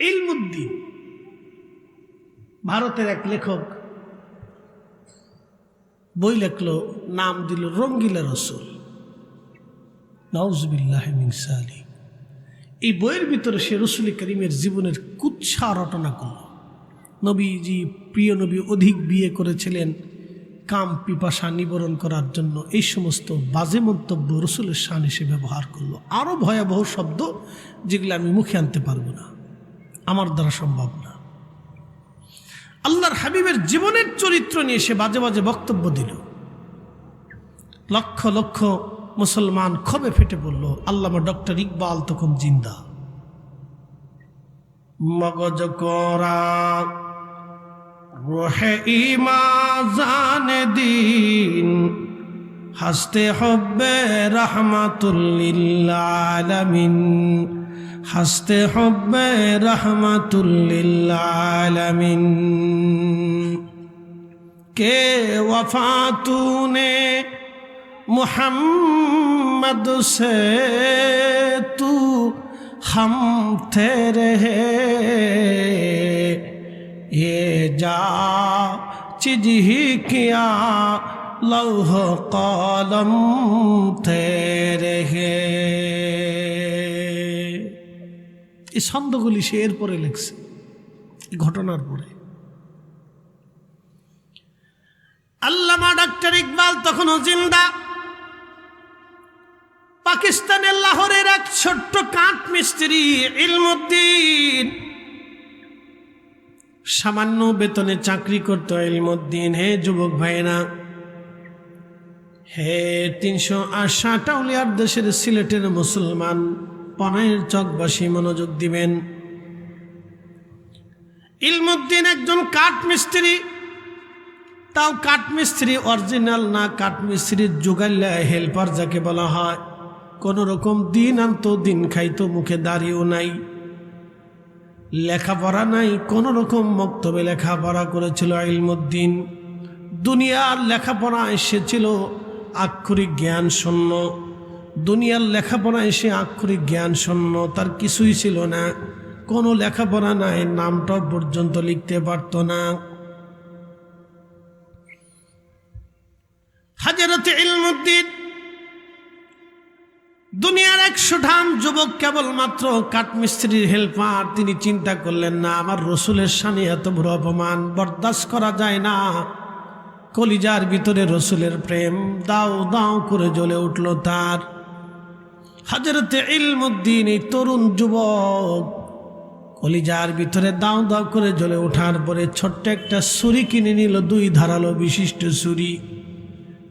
ইলমুদ্দিন ভারতের এক লেখক বই লেখলো, নাম দিল রঙ্গিলা রসুল। নাউজুবিল্লাহি মিন যালিক। এই বইয়ের ভিতরে সে রসুল করিমের জীবনের কুৎসা রটনা করল। নবীজি, প্রিয় নবী অধিক বিয়ে করেছিলেন কাম পিপাসা নিবারণ করার জন্য। এই সমস্ত বাজে মন্তব্য রসুলের শান হিসেবে ব্যবহার করলো। আরও ভয়াবহ শব্দ যেগুলো আমি মুখে আনতে পারবো না, আমার দ্বারা সম্ভব না। আল্লাহর হাবিবের জীবনের চরিত্র নিয়ে সে বাজে বাজে বক্তব্য দিল। লক্ষ লক্ষ মুসলমান ক্ষোভে ফেটে পড়ল। আল্লামা ডক্টর ইকবাল তখন জিন্দা। মগজ করা রোহে ইমা জানে দিন হাসতে হব্বে রহমাতুল্লিল আলামিন, হাসতে হব্বে রহমাতুল্লিল আলামিন। কে वफा तूने मोहम्मद से, तू हम तेरे है, ये जा चीज ही किया लौह कलम तेरे है। এই ছন্দগুলি সে এরপরে লিখছে, ঘটনার পরে। আল্লামা ডাক্তার ইকবাল তখনও জিন্দা। পাকিস্তানের লাহোরের এক ছোট্ট কাঠ মিস্ত্রি ইলমুদ্দিন, সামান্য বেতনে চাকরি করত ইলমুদ্দিন। হে যুবক ভাইরা, হে ৩৬০ আউলিয়ার দেশের সিলেটের মুসলমান, পনাইয়ের চকবাসী মনোযোগ দিবেন। ইলমুদ্দিন একজন কাঠ মিস্ত্রি, তাও কাঠ মিস্ত্রি অরিজিনাল না, কাঠ মিস্ত্রির জোগাল্লা হেল্পার যাকে বলা হয়। কোন রকম দিন আনতো, দিন খাইতো, মুখে দাড়িও নাই, লেখাপড়া নাই, কোন রকম মক্তবে লেখাপড়া করেছিল ইলমুদ্দিন। দুনিয়ার লেখাপড়া এসেছিল আক্ষরিক জ্ঞান শূন্য। দুনিয়ার লেখাপড়া এসে আক্ষরিক জ্ঞান শূন্য, তার কিছুই ছিল না, কোনো লেখাপড়া নাই, নামটা পর্যন্ত লিখতে পারত না। হযরত ইলমুদ্দিন দুনিয়ার ১০০ যুবক, কেবলমাত্র কাঠমিস্ত্রির হেল্পার। তিনি চিন্তা করলেন, না, আমার রসুলের শানে এত বড় অপমান বরদাস্ত করা যায় না। কলিজার ভিতরে রসুলের প্রেম দাও দাও করে জ্বলে উঠল তার। হযরত ইলমুদ্দিন, এই তরুণ যুবক, কলিজার ভিতরে দাও দাও করে জ্বলে ওঠার পরে ছোট্ট একটা ছুরি কিনে নিল, ২ ধারালো বিশিষ্ট ছুরি।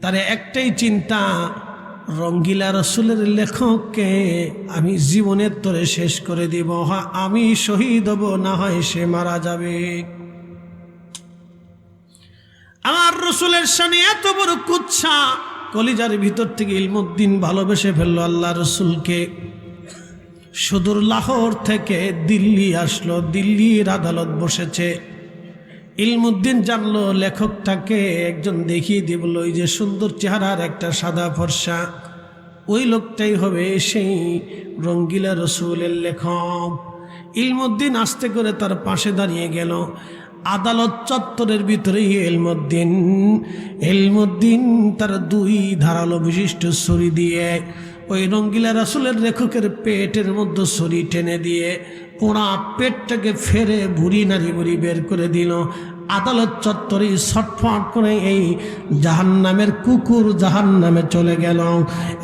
তার একটাই চিন্তা, রঙ্গিলা রসুলের লেখককে আমি জীবনের তরে শেষ করে দিব। হয় আমি শহীদ হব, না হয় সে মারা যাবে। আমার রসুলের শানে এত বড় কুৎসা, কলিজার ভিতর থেকে ইলমুদ্দিন ভালোবেসে ফেললো আল্লাহ রসুলকে। সুদূর লাহোর থেকে দিল্লি আসলো, দিল্লির আদালত বসেছে। ইলমুদ্দিন জানলো লেখকটাকে, একজন দেখিয়ে দিবল, ওই যে সুন্দর চেহারার একটা সাদা ফর্সা, ওই লোকটাই হবে সেই রঙ্গিলা রসুলের লেখক। ইলমুদ্দিন আস্তে করে তার পাশে দাঁড়িয়ে গেল। আদালত চত্বরের ভিতরে ইলমুদ্দিন তার ২ ধারালো বিশিষ্ট ছুরি দিয়ে ওই রঙ্গিলা রসুলের লেখকের পেটের মধ্যে ছুরি টেনে দিয়ে পোড়া পেটটাকে ফেরে ভুড়ি নাড়ি বুড়ি বের করে দিল। আদালত চত্বরে ছটফট করে এই জাহান্নামের কুকুর জাহান্নামে চলে গেল।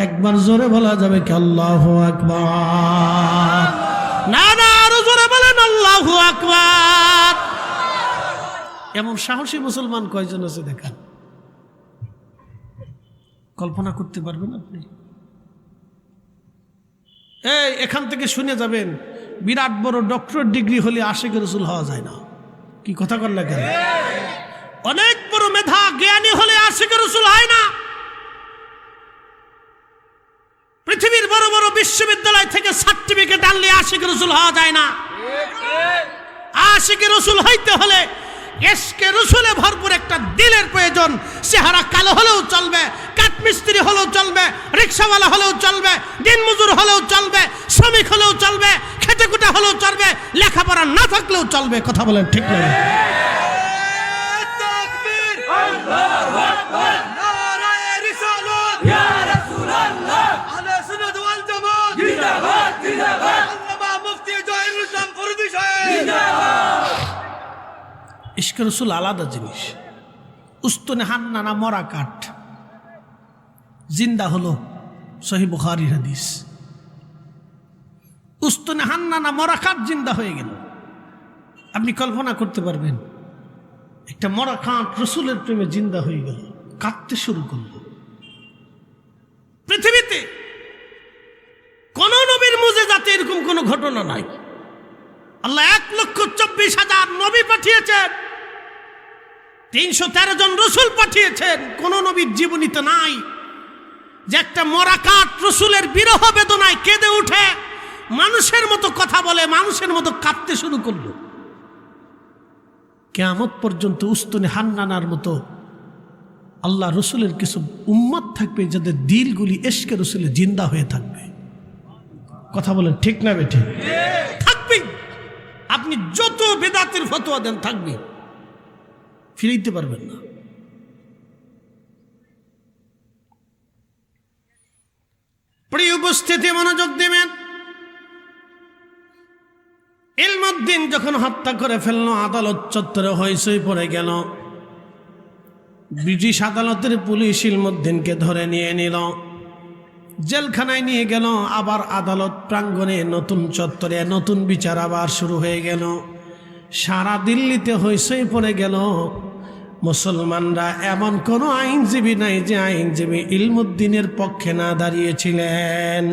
একবার জোরে বলা যাবে কি আল্লাহু আকবার? না না, আরো জোরে বলেন আল্লাহু আকবার। এমন সাহসী মুসলমান কয়জন আছে দেখান, কল্পনা করতে পারবেন আপনি? এই এখান থেকে শুনে যাবেন, বিরাট বড় ডক্টরেট ডিগ্রি হলে আশিক রসুল হওয়া যায় না। কি কথা করলে কেন? অনেক বড় মেধা জ্ঞানী হলে আশিক রসুল হয় না। পৃথিবীর বড় বড় বিশ্ববিদ্যালয় থেকে সার্টিফিকেট আনলে আশিক রসুল হওয়া যায় না। আশিক রসুল হইতে হলে ইশকে রসুলে ভরপুর একটা দিলের প্রয়োজন। চেহারা কালো হলেও চলবে, কাঠমিস্ত্রি হলেও চলবে, রিক্সাওয়ালা হলেও চলবে, দিনমজুর হলেও চলবে, শ্রমিক হলেও চলবে, খেটেকুটা হলেও চলবে, লেখাপড়া না থাকলেও চলবে। কথা বলেন ঠিক না? ইশকে রসুল আলাদা জিনিস। উস্তুনে হান্নানা মরা কাঠ জিন্দা হলো, সহিহ বুখারীর হাদিস। উস্তুনে হান্নানা মরা কাঠ জিন্দা হয়ে গেল। আপনি কল্পনা করতে পারবেন একটা মরা কাঠ রসুলের প্রেমে জিন্দা হয়ে গেল, কাঁদতে শুরু করলো। পৃথিবীতে কোন নবীর মুজিজাতে এরকম কোন ঘটনা নাই। আল্লাহ 1,24,000 নবী পাঠিয়েছেন, 313 জন রসুল পাঠিয়েছেন। কোন নবীর জীবনীতে নাই যে একটা মরা কাঠ রসুলের বিরহ বেদনায় কেঁদে উঠে মানুষের মতো কথা বলে, মানুষের মতো কাঁদতে শুরু করলো। কিয়ামত পর্যন্ত উস্তুনে হান্নানার মতো আল্লাহ রসুলের কিছু উম্মত থাকবে যাদের দিলগুলি ইশকে রসুলে জিন্দা হয়ে থাকবে। কথা বলেন ঠিক না বেঠে? থাকবে। আপনি যত বেদাতের ফতোয়া দেন থাকবে, ফিরাইতে পারবেন না। প্রিয় উপস্থিতি, মনোযোগ দিবেন। ইলমুদ্দিন যখন হত্যা করে ফেললো, আদালত চত্বরে হইচই পড়ে গেল। ব্রিটিশ আদালতের পুলিশ ইলমুদ্দিনকে ধরে নিয়ে নিল, জেলখানায় নিয়ে গেল। আবার আদালত প্রাঙ্গণে নতুন চত্বরে নতুন বিচার আবার শুরু হয়ে গেল। সারা দিল্লিতে হইচই পড়ে গেল। মুসলমানরা এমন কোনো আইনজীবী নাই যে আইনজীবী ইলমুদ্দিনের পক্ষে না দাঁড়িয়েছিলেন।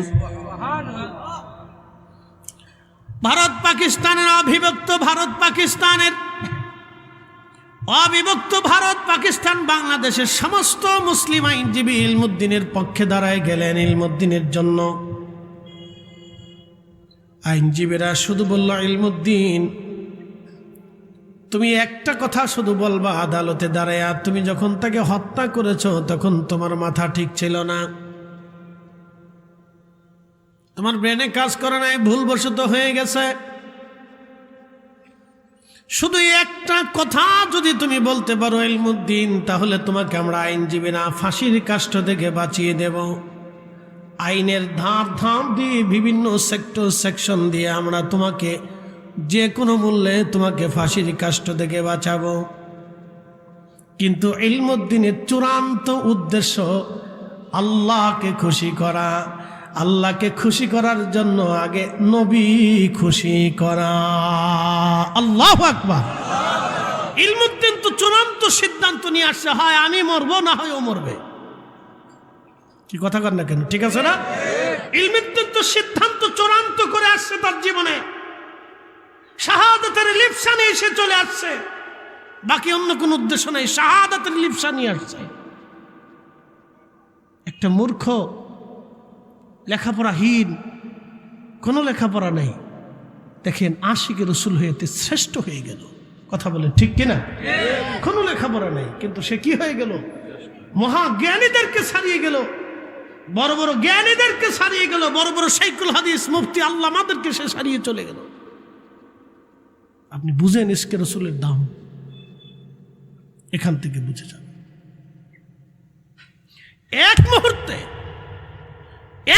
ভারত পাকিস্তানের অবিভক্ত ভারত পাকিস্তান বাংলাদেশের সমস্ত মুসলিম আইনজীবী ইলমুদ্দিনের পক্ষে দাঁড়ায় গেলেন ইলমুদ্দিনের জন্য। আইনজীবীরা শুধু বলল, ইলমুদ্দিন তুমি একটা কথা শুধু বলবা আদালতে দাঁড়ায়, তুমি যখন তাকে হত্যা করেছ তখন তোমার মাথা ঠিক ছিল না, তোমার ব্রেনে কাজ করে নাই, ভুলবশত হয়ে গেছে। শুধু একটা কথা যদি তুমি বলতে পারো ইলমুদ্দিন, তাহলে তোমাকে আমরা আইনজীবীরা ফাঁসির কাষ্ঠ থেকে বাঁচিয়ে দেব। আইনের ধার দিয়ে বিভিন্ন সেকশন দিয়ে আমরা তোমাকে যে কোনো মূল্যে তোমাকে ফাঁসির কাষ্ঠ থেকে বাঁচাবো। কিন্তু ইলমুদ্দিনের চূড়ান্ত উদ্দেশ্য আল্লাহকে খুশি করা। আল্লাহকে খুশি করার জন্য আগে নবী খুশি করা। আল্লাহু আকবার। ইলমুদ্দিন তো চূড়ান্ত সিদ্ধান্ত নিয়ে আসছে, হয় আমি মরবো না হয় ও মরবে। কি কথা কর না কেন? ঠিক আছে না? ইলমুদ্দিন তো সিদ্ধান্ত চূড়ান্ত করে আসছে তার জীবনে, শাহাদাতের লিপ্সা নিয়ে এসে চলে আসছে, বাকি অন্য কোন উদ্দেশ্য নেই, শাহাদাতের লিপ্সা নিয়ে আসছে। একটা মূর্খ, লেখাপড়াহীন, কোনো লেখাপড়া নেই, দেখেন আশিকে রসুল হয়েতে শ্রেষ্ঠ হয়ে গেল। কথা বলে ঠিক কিনা? কোনো লেখাপড়া নেই, কিন্তু সে কি হয়ে গেল? মহাজ্ঞানীদেরকে ছাড়িয়ে গেল, বড় বড় জ্ঞানীদেরকে ছাড়িয়ে গেল, বড় বড় শাইখুল হাদিস মুফতি আল্লামাদেরকে সে ছাড়িয়ে চলে গেল। আপনি বুঝেন ইশকে রসুলের দাম, এখান থেকে বুঝে যান। এক মুহূর্তে,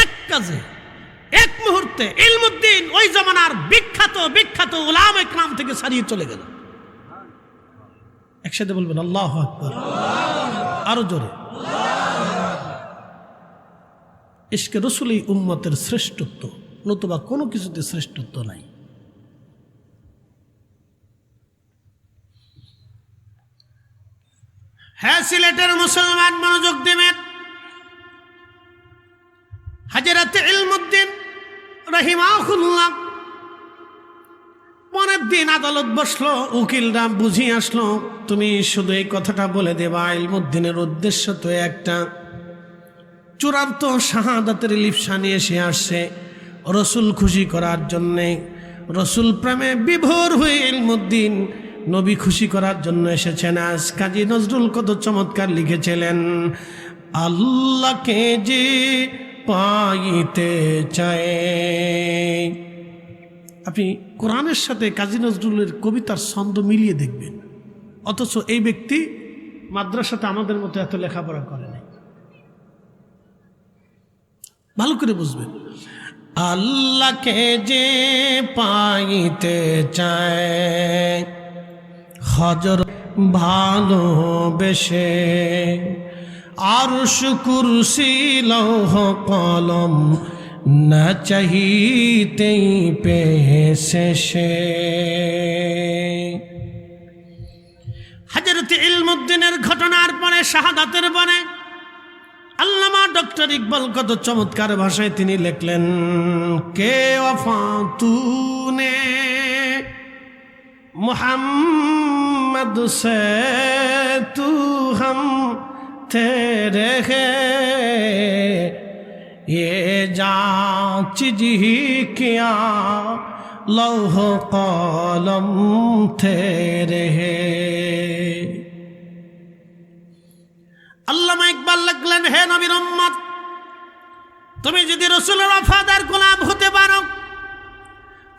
এক কাজে, এক মুহূর্তে ইলমুদ্দিন ওই জামানার বিখ্যাত উলামা ইকরাম থেকে ছাড়িয়ে চলে গেল। একসাথে বলবেন আল্লাহু আকবার, আরো জোরে। ইশকে রসুলই উম্মতের শ্রেষ্ঠত্ব, নতুবা কোনো কিছুতে শ্রেষ্ঠত্ব নাই। হ্যাঁ, সিলেটের মুসলমান মনোযোগ দেবেন। হযরত ইলমুদ্দিন রাহিমাহুল্লাহ পরের দিন আদালত বসলো, উকিলরা বুঝিয়ে আসলো, তুমি শুধু এই কথাটা বলে দেবা ইলমুদ্দিনের উদ্দেশ্য তো একটা, চূড়ান্ত শাহাদাতের লিপ্সা নিয়ে এসে আসছে রসুল খুশি করার জন্যে। রসুল প্রেমে বিভোর হয়ে ইলমুদ্দিন নবী খুশি করার জন্য এসেছেন। আজ কাজী নজরুল কত চমৎকার লিখেছিলেন, আল্লাহকে যে পাইতে চায়। আপনি কোরআনের সাথে কাজী নজরুলের কবিতার ছন্দ মিলিয়ে দেখবেন, অথচ এই ব্যক্তি মাদ্রাসাতে আমাদের মতো এত লেখাপড়া করে নাই। ভালো করে বুঝবেন, আল্লাহকে যে পাইতে চায় হজর ভালোবেসে, আরশ কুরসি লৌহ কলম না চাহিতেই পেয়েছে সে। হযরত ইলমুদ্দিনের ঘটনার পরে শাহাদাতের পরে আল্লামা ডক্টর ইকবাল কত চমৎকার ভাষায় তিনি লিখলেন, কে ওয়াফা তুনে মুহাম্মদ সে তু হম তেরে হে, ये जांच ही किया लौह कलम तेरे है। আল্লামা ইকবাল লিখলেন, হে নবীর উম্মত, তুমি যদি রাসূলের ওয়াফাদার গোলাম হতে পারো,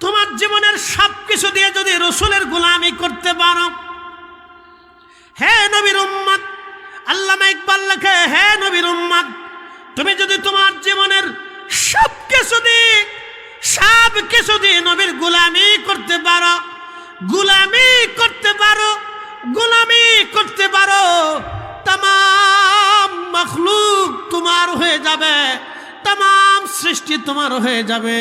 তোমার জীবনের সবকিছু দিয়ে যদি রাসূলের গোলামি করতে পারো, হে নবীর উম্মত, আল্লামা ইকবাল লেখে, হে নবীর উম্মত, তুমি যদি তোমার জীবনের সবকিছু দিয়ে নবীর গোলামি করতে পারো, গোলামি করতে পারো, গোলামি করতে পারো, तमाम मखलूक তোমার হয়ে যাবে, तमाम সৃষ্টি তোমার হয়ে যাবে।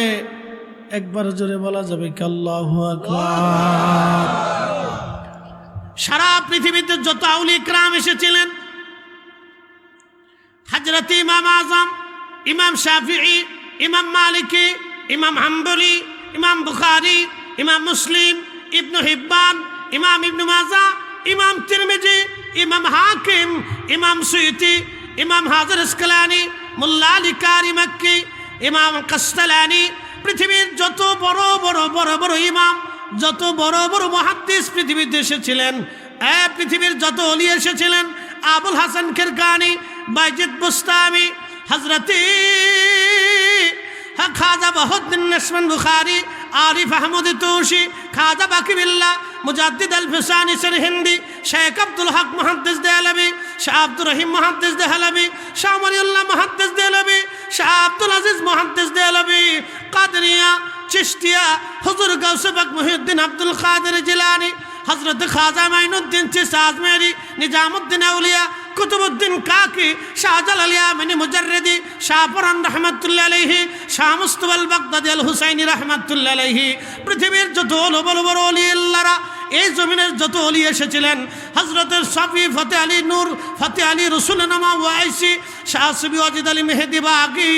একবার জোরে বলা যাবে কি আল্লাহু আকবার। সারা পৃথিবীতে যত আউলিয়া কিরাম এসেছিলেন, হযরত ইমাম আযম, ইমাম শাফিঈ, ইমাম মালিকি, ইমাম হাম্বলি, ইমাম বুখারী, ইমাম মুসলিম, ইবনে হিব্বান, ইমাম ইবনে মাজাহ, ইমাম তিরমিজি, ইমাম হাকিম, ইমাম সুয়ুতি, ইমাম হাজার আসকালানি, মুল্লা আলী কারি মক্কি, ইমাম কাসতালানি, পৃথিবীর যত বড় বড় বড় বড় ইমাম, যত বড় বড় মুহাদ্দিস পৃথিবীতে এসেছিলেন, পৃথিবীর যত ওলি এসেছিলেন, আবুল হাসান কিরকানি, বাইজিদ বুস্তামি, হযরতি খাজা বাহাউদ্দিন নশমান বুখারী, আরিফ আহমদ তুশি, খাজা বাকিবিল্লাহ, মুজাদ্দিদ আল ফিসানি সিরহিন্দি, শেখ আব্দুল হক মুহাদ্দিস দেহলভী, শাহ আব্দুর রহিম মুহাদ্দিস দেহলভী, শাহ ওয়ালিউল্লাহ মুহাদ্দিস দেহলভী, শাহ আব্দুল আজিজ মুহাদ্দিস দেহলভী, কাদরিয়া, চিশতিয়া, হুজুর গাউসে পাক মুহিউদ্দিন আব্দুল কাদের জিলানী, হযরত খাজা মাইনুদ্দিন চিশতি আজমেরি, নিজামুদ্দিন আউলিয়া, কুতুবুদ্দিন কাকি, শাহজালাল ইয়ামানি মুজাররিদি, শাহ পরান রহমাতুল্লাহ আলাইহি, শাহ মুস্তাফা আল বাগদাদি আল হুসাইনি রহমাতুল্লাহ আলাইহি, পৃথিবীর যত বড় বড় ওলি আল্লাহরা, এই জমিনের যত ওলি এসেছিলেন, হযরত সাফি ফতে আলী নূর, ফতে আলী রসুল নামা ওয়াইসি, শাহ সুবি ওয়াজিদ আলী মেহেদি বাগি,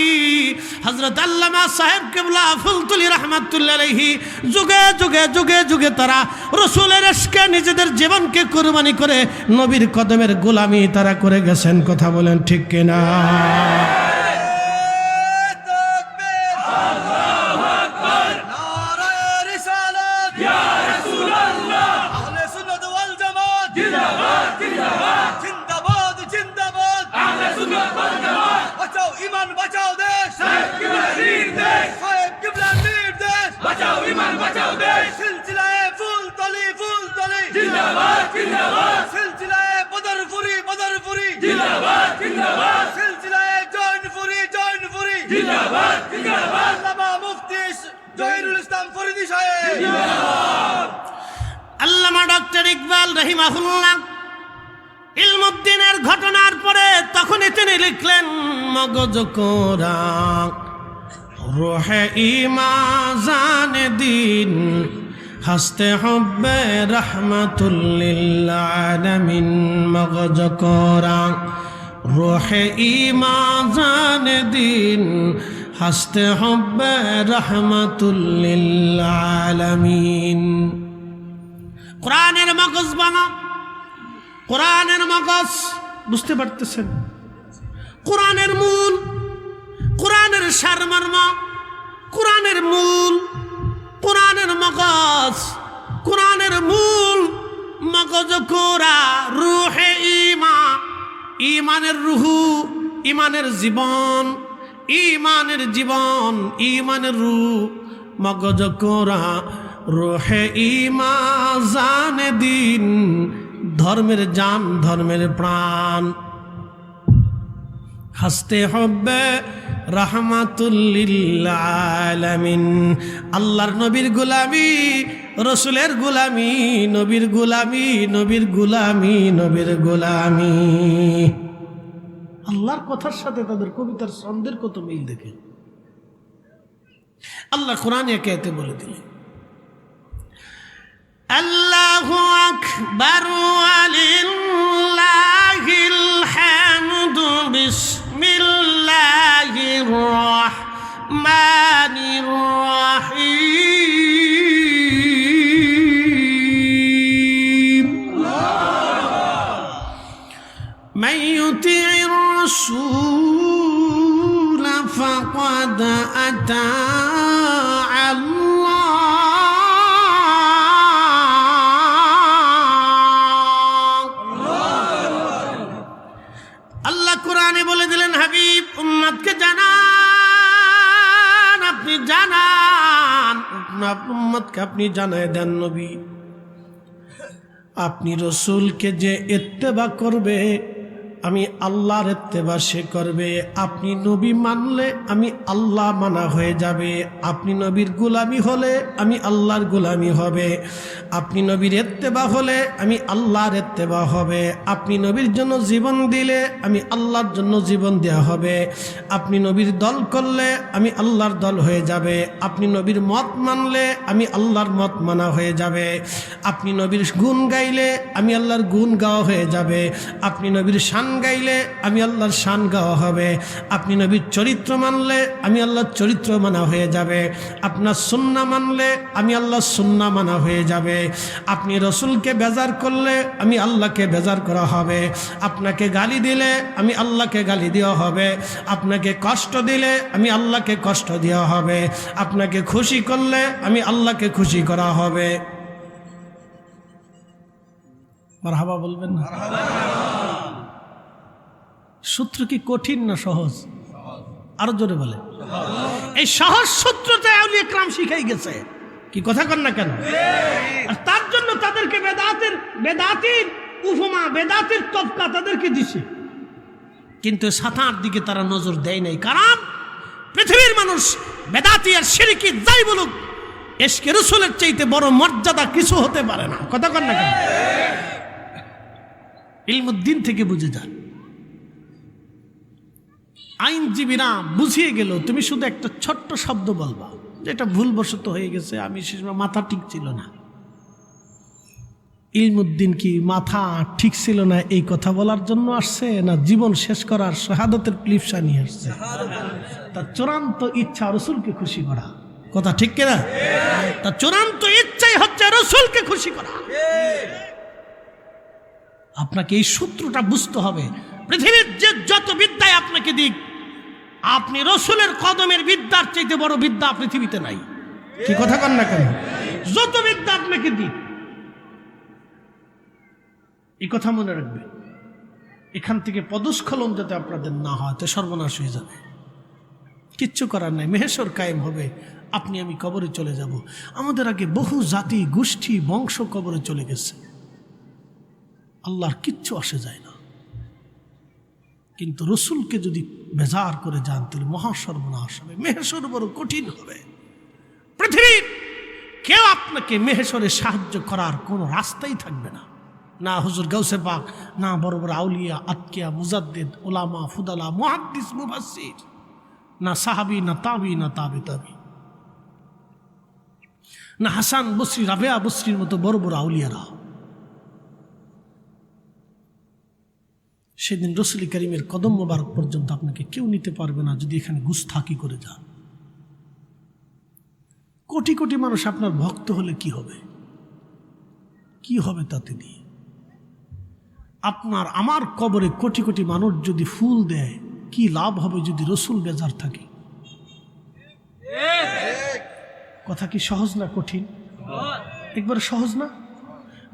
হযরত আল্লামা সাহেব কিবলা ফুলতুলি রহমাতুল্লাহ আলাইহি, যুগে যুগে যুগে যুগে তারা রসুলের ইশকে নিজেদের জীবনকে কুরবানি করে নবীর কদমের গোলামি তারা করে গেছেন। কথা বলেন ঠিক কিনা? আল্লামা ডক্টর ইকবাল রহিমাহুল্লাহ ইলমুদ্দিনের ঘটনার পরে তখনই তিনি লিখলেন, মগজ কোরআন রোহে ইমাজান দিন হস্তে হব্বে রহমাতুল লিল আলামিন, মগজ কোরআন রোহে ইমাজান দিন হস্তে হব্বে রহমাতুল লিল আলামিন। কোরআনের মগজ বানা, কোরআনের মগজ, বুঝতে পারতেছেন? কোরআনের মূল, কোরআনের সারমর্ম, কোরআনের মূল, কোরআনের মগজ, কোরআনের মূল, ইমানের রুহু, ইমানের জীবন, ইমানের জীবন, ইমানের রুহ, মগজ কোরা রোহে ঈমান জানে দিন, ধর্মের জান, ধর্মের প্রাণ। হাসতে হবে রাহমাতুল লিল আলামিন। আল্লাহর নবীর গোলামি, রসুলের গোলামি, নবীর গোলামি, নবীর গোলামি, নবীর গোলামি। আল্লাহর কথার সাথে তাদের কবিতার ছন্দের কত মিল দেখে আল্লাহ কোরআনে একে বলে দিলেন, আল্লাহু আকবার ওয়ালিল্লাহিল হামদু বিসমিল্লাহির রাহমানির রাহিম। মান ইউতি'ir রাসূল ফাকাদ আতা বলে দিলেন, হাবিব উম্মতকে জানান, আপনি জানান, উম্মতকে আপনি জানায় দেন নবী, আপনি রসুলকে যে ইত্তেবা করবে আমি আল্লাহর ইত্তেবা সে করবে। আপনি নবী মানলে আমি আল্লাহ মানা হয়ে যাবে। আপনি নবীর গোলামি হলে আমি আল্লাহর গোলামি হবে। আপনি নবীর ইত্তেবা হলে আমি আল্লাহর ইত্তেবা হবে। আপনি নবীর জন্য জীবন দিলে আমি আল্লাহর জন্য জীবন দেওয়া হবে। আপনি নবীর দল করলে আমি আল্লাহর দল হয়ে যাবে। আপনি নবীর মত মানলে আমি আল্লাহর মত মানা হয়ে যাবে। আপনি নবীর গুণ গাইলে আমি আল্লাহর গুণ গাওয়া হয়ে যাবে। আপনি নবীর শান গাইলে আমি আল্লাহর শান গাওয়া হবে। আপনি নবীর চরিত্র মানলে আমি আল্লাহর চরিত্র মানা হয়ে যাবে। আপনার সুন্নাহ মানলে আমি আল্লাহর সুন্নাহ মানা হয়ে যাবে। আপনি রসুলকে বেজার করলে আমি আল্লাহকে বেজার করা হবে। আপনাকে গালি দিলে আমি আল্লাহকে গালি দেওয়া হবে। আপনাকে কষ্ট দিলে আমি আল্লাহকে কষ্ট দেওয়া হবে। আপনাকে খুশি করলে আমি আল্লাহকে খুশি করা হবে। মারহাবা বলবেন না? সূত্র কি কঠিন না সহজ? আরো জোরে বলে। এই সহজ সূত্রটা আউলিয়া کرام শিখাই গেছে, কি কথা কন না কেন? আর তার জন্য তাদেরকে বেদাতির উপমা, বেদাতির তবকা তাদেরকে দিছে, কিন্তু সাতার দিকে তারা নজর দেয় নাই। কারণ পৃথিবীর মানুষ বেদাতি আর শিরকি যাই বলুক, ইশকে রাসূলের চাইতে বড় মর্যাদা কিছু হতে পারে না। কথা কন না কেন? ইলমুদ্দিন থেকে বুঝে যান। আইনজীবীরা বুঝিয়ে গেল, তুমি শুধু একটা ছোট্ট শব্দ বলবা যেটা ভুলবশত হয়ে গেছে, আমি সে সময় মাথা ঠিক ছিল না। ইলমুদ্দিন কি মাথা ঠিক ছিল না এই কথা বলার জন্য আসছে, না জীবন শেষ করার শাহাদতের ক্লিপসা নিয়ে আসছে? তার চূড়ান্ত ইচ্ছা রসুলকে খুশি করা। কথা ঠিক কিনা? তার চূড়ান্ত ইচ্ছাই হচ্ছে রসুলকে খুশি করা। আপনাকে এই সূত্রটা বুঝতে হবে। পৃথিবীর যে যত বিদ্যায় আপনাকে দিক, আপনি রসুলের কদমের বিদ্যার চাইতে বড় বিদ্যা পৃথিবীতে নাই। কি কথা কন না কেন? যত বিদ্যা আপনাকে দিক, এই কথা মনে রাখবে, এখান থেকে পদস্খলন যাতে আপনাদের না হয়, তো সর্বনাশ হয়ে যাবে। কিচ্ছু করার নাই, মেহেশর কায়েম হবে, আপনি আমি কবরে চলে যাব। আমাদের আগে বহু জাতি গোষ্ঠী বংশ কবরে চলে গেছে, আল্লাহর কিচ্ছু আসে যায় না। কিন্তু রসুলকে যদি বেজার করে যান তাহলে মহাসর্বনাশ হবে, মেহেশর বড় কঠিন হবে। পৃথিবীর কেউ আপনাকে মেহেশরে সাহায্য করার কোনো রাস্তাই থাকবে না। না হুজুর গাউসে পাক, না বড় বড় আউলিয়া, আতকিয়া, মুজাদ্দিদ, উলামা, ফুদালা, মুহাদ্দিস, মুফাসসির, না সাহাবী, না তাবি, না তাবে তাবি, না হাসান বসরি, রাবেয়া বসরির মতো বড় বড় আউলিয়ারা। সেদিন রসুল করিমের কদম মোবারক পর্যন্ত আপনাকে কেউ নিতে পারবে না যদি এখানে গুস্তাখি করে যান। কোটি কোটি মানুষ আপনার ভক্ত হলে কি হবে? কি হবে তাতে দিয়ে? আপনার আমার কবরে কোটি কোটি মানুষ যদি ফুল দেয়, কি লাভ হবে যদি রসুল বেজার থাকে? কথা কি সহজ না কঠিন? একবার সহজ না?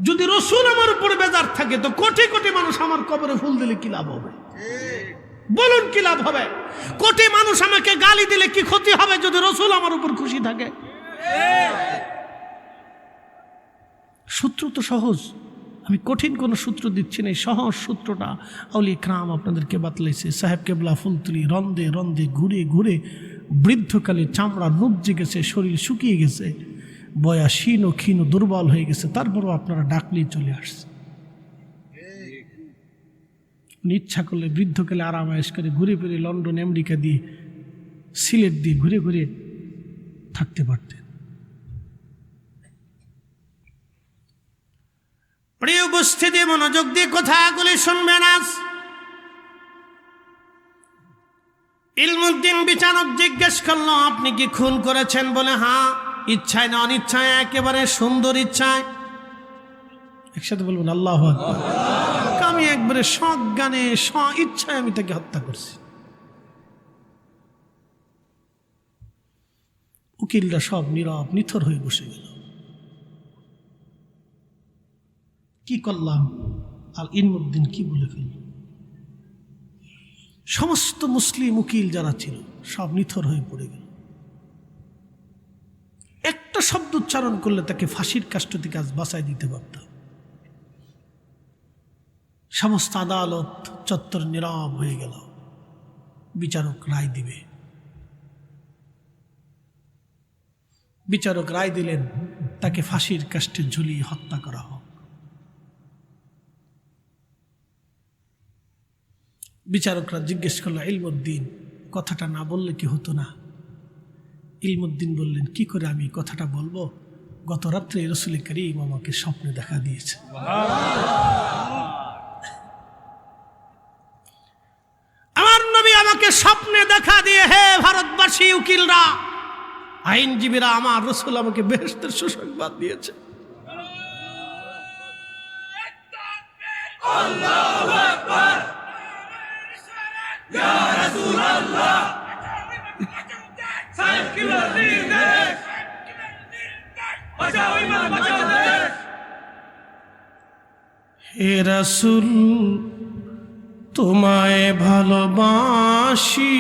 যদি রসুল আমার উপরে বেজার থাকে তো কোটি কোটি মানুষ আমার কবরে ফুল দিলে কি লাভ হবে? বলুন কি লাভ হবে? কোটি মানুষ আমাকে গালি দিলে কি ক্ষতি হবে যদি রসুল আমার উপর খুশি থাকে? সূত্র তো সহজ, আমি কঠিন কোনো সূত্র দিচ্ছি না। সহজ সূত্রটা আউলিয়া ইকরাম আপনাদেরকে বাতলাইছে। সাহেব কেবলা ফুলতুলি রন্দে রন্দে ঘুরে ঘুরে বৃদ্ধকালে চামড়া নুবজে গেছে, শরীর শুকিয়ে গেছে, বয়া শীন ও ক্ষীণ দুর্বল হয়ে গেছে, তারপরও আপনারা ডাকলেই চলে আসছে। উনি ইচ্ছা করলে বৃদ্ধকালে আরামায়েশ করে ঘুরে ফিরে লন্ডন আমেরিকা দিয়ে সিলেট দিয়ে ঘুরে ঘুরে থাকতে পারতেন। প্রিয় উপস্থিতি, মনোযোগ দিয়ে কথাগুলি শুনবেন। আজ ইলমুদ্দিন বিচারক জিজ্ঞেস করলো, আপনি কি খুন করেছেন? বলে হ্যাঁ। ইচ্ছায় না অনিচ্ছায়? একেবারে সুন্দর ইচ্ছায়। একসাথে বলবেন আল্লাহু আকবার। আমি একবারে সজ্ঞানে ইচ্ছায় আমি তাকে হত্যা করছি। উকিলরা সব নীরব নিথর হয়ে বসে গেল। কি করলাম? আর ইলমুদ্দিন কি বলে ফেলল? সমস্ত মুসলিম উকিল যারা ছিল সব নিথর হয়ে পড়ে গেল। একটা শব্দ উচ্চারণ করলে তাকে ফাঁসির কাষ্ঠ থেকে আজ বাঁচাই দিতে পারতাম। সমস্ত আদালত চত্বর নীরব হয়ে গেল। বিচারক রায় দিবে। বিচারক রায় দিলেন তাকে ফাঁসির কাষ্ঠে ঝুলিয়ে হত্যা করা হোক। বিচারকরা জিজ্ঞেস করলো, ইলমুদ্দিন কথাটা না বললে কি হতো না? ইলমুদ্দিন বললেন, কি করে আমি কথাটা বলবো? গত রাত্রে রাসূল করিম আমাকে স্বপ্নে দেখা দিয়েছে। আমার নবী আমাকে স্বপ্নে দেখা দিয়ে, হে ভারতবাসী উকিলরা, আইনজীবীরা, আমার রাসূল আমাকে বেহেশতের সুসংবাদ দিয়েছে। আল্লাহু আকবার, ইয়া রাসূলুল্লাহ। হে রাসূল, তোমায় ভালোবাসি,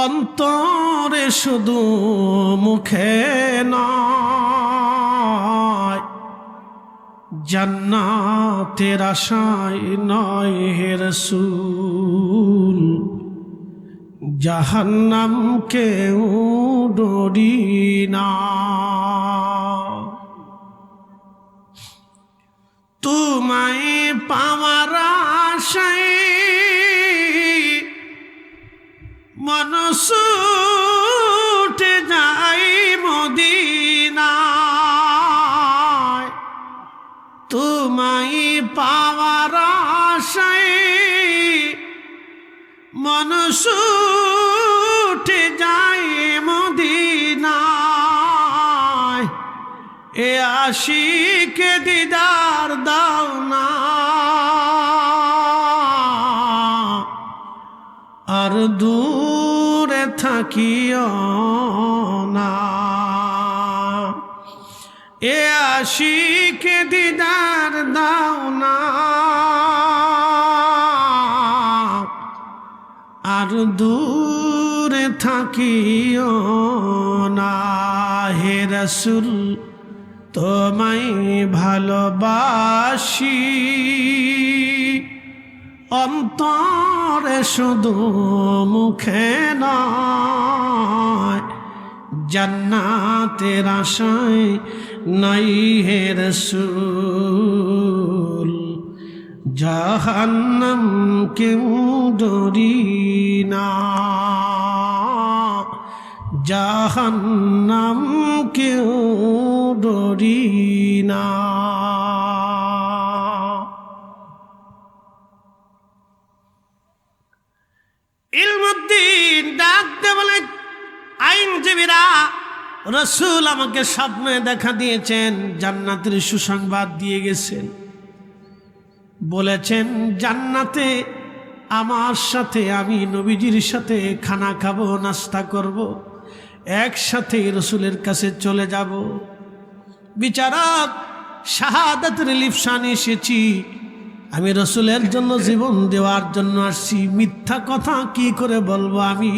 অন্তরে শুধু মুখে নয়, জান্নাতের আশায় নয় হে রাসূল, জাহান্নামকেও ডরি না। তোমায় পাওয়ার আশায় মন ছুটে যায় মদিনায়, তোমায় পাওয়ার আশায় মন ছুটে যায় মদিনায়, এ আশিকে দিদার দাও না, আর দূরে থাকিও না, এ আশিকে দিদার দাও না, আর দূরে থাকিও না। হে রাসূল, তোমায় ভালোবাসি, অন্তরে শুধু মুখে নয়, জান্নাতের আশায় নাই হে রাসূল, জাহান্নাম কেউ ডরি না, জাহান্নাম কেউ ডরি না। ইলমুদ্দিন ডাকতে বলে, আইনজীবীরা, রাসূল আমাকে স্বপ্নে দেখা দিয়েছেন, জান্নাতের সুসংবাদ দিয়ে গেছেন, বলেছেন জান্নাতে আমার সাথে, আমি নবীজির সাথে খানা খাবো, নাস্তা করব, একসাথে রসুলের কাছে চলে যাব। বিচারক, শাহাদাতের লিপসান এসেছি, আমি রসুলের জন্য জীবন দেওয়ার জন্য আসছি, মিথ্যা কথা কি করে বলবো, আমি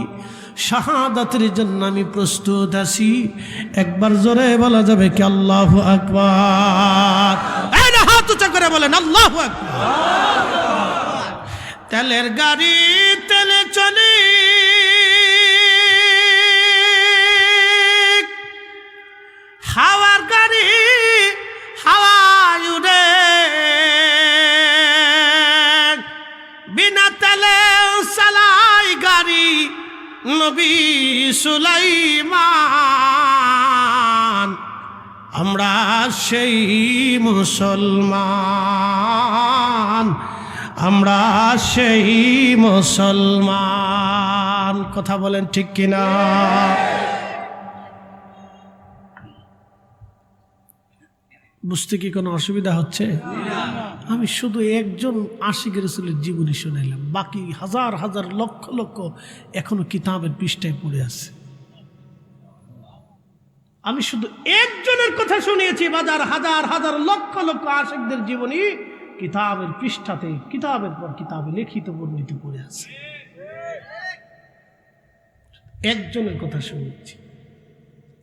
শাহাদাতের জন্য আমি প্রস্তুত আছি। একবার জোরে বলা যাবে কি আল্লাহু আকবার? এই না, হাত উঁচা করে বলেন আল্লাহু আকবার। তেলের গাড়ি তেলে চলে, হাওয়ার গাড়ি হাওয়ায় উড়ে, বিনা তেলে চালাই গাড়ি নবী সুলাইমান। আমরা সেই মুসলমান, আমরা সেই মুসলমান। কথা বলেন ঠিক কিনা? বুঝতে কি কোনো অসুবিধা হচ্ছে? আমি শুধু একজন আশিক রাসূলের জীবনী শুনাইলাম, বাকি হাজার হাজার লক্ষ লক্ষ এখনো কিতাবের পৃষ্ঠায় পড়ে আছে। আমি শুধু একজনের কথা শুনিয়েছি, বাজার হাজার হাজার লক্ষ লক্ষ আশিকদের জীবনী কিতাবের পৃষ্ঠাতে কিতাবের পর কিতাবে লিখিত বর্ণিত পড়ে আছে। একজনের কথা শুনিয়েছি।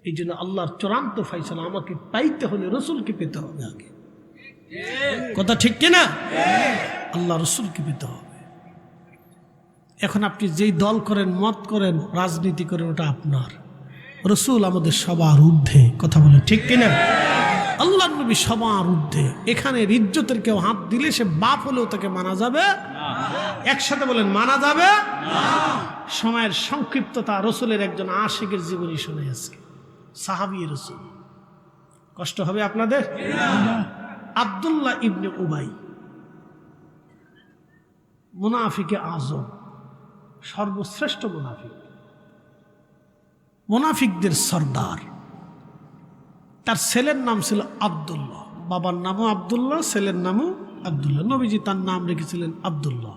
এই জন্য আল্লাহর চূড়ান্ত ফয়সালা, আমাকে পাইতে হলে রসুলকে পেতে হবে আগে। কথা ঠিক কিনা? আল্লাহ রসুলকে পেতে হবে। এখন আপনি যেই দল করেন, মত করেন, রাজনীতি করেন, ওটা আপনার। রসুল আমাদের সবার ঊর্ধ্বে। কথা বলেন ঠিক কিনা? আল্লাহ নবী সবার ঊর্ধ্বে। এখানে ইজ্জতের কেউ হাত দিলে সে বাপ হলেও তাকে মানা যাবে একসাথে বলেন মানা যাবে না। সময়ের সংক্ষিপ্ততা, রসুলের একজন আশিকের জীবনী শুনে আজকে, সাহাবী রসুল। কষ্ট হবে আপনাদের? আব্দুল্লাহ ইবনে উবাই, মুনাফিকে আজম, সর্বশ্রেষ্ঠ মুনাফিক, মুনাফিকদের সর্দার। তার ছেলের নাম ছিল আব্দুল্লাহ, বাবার নামও আব্দুল্লাহ, ছেলের নামও আব্দুল্লাহ। নবীজি তার নাম রেখেছিলেন আব্দুল্লাহ।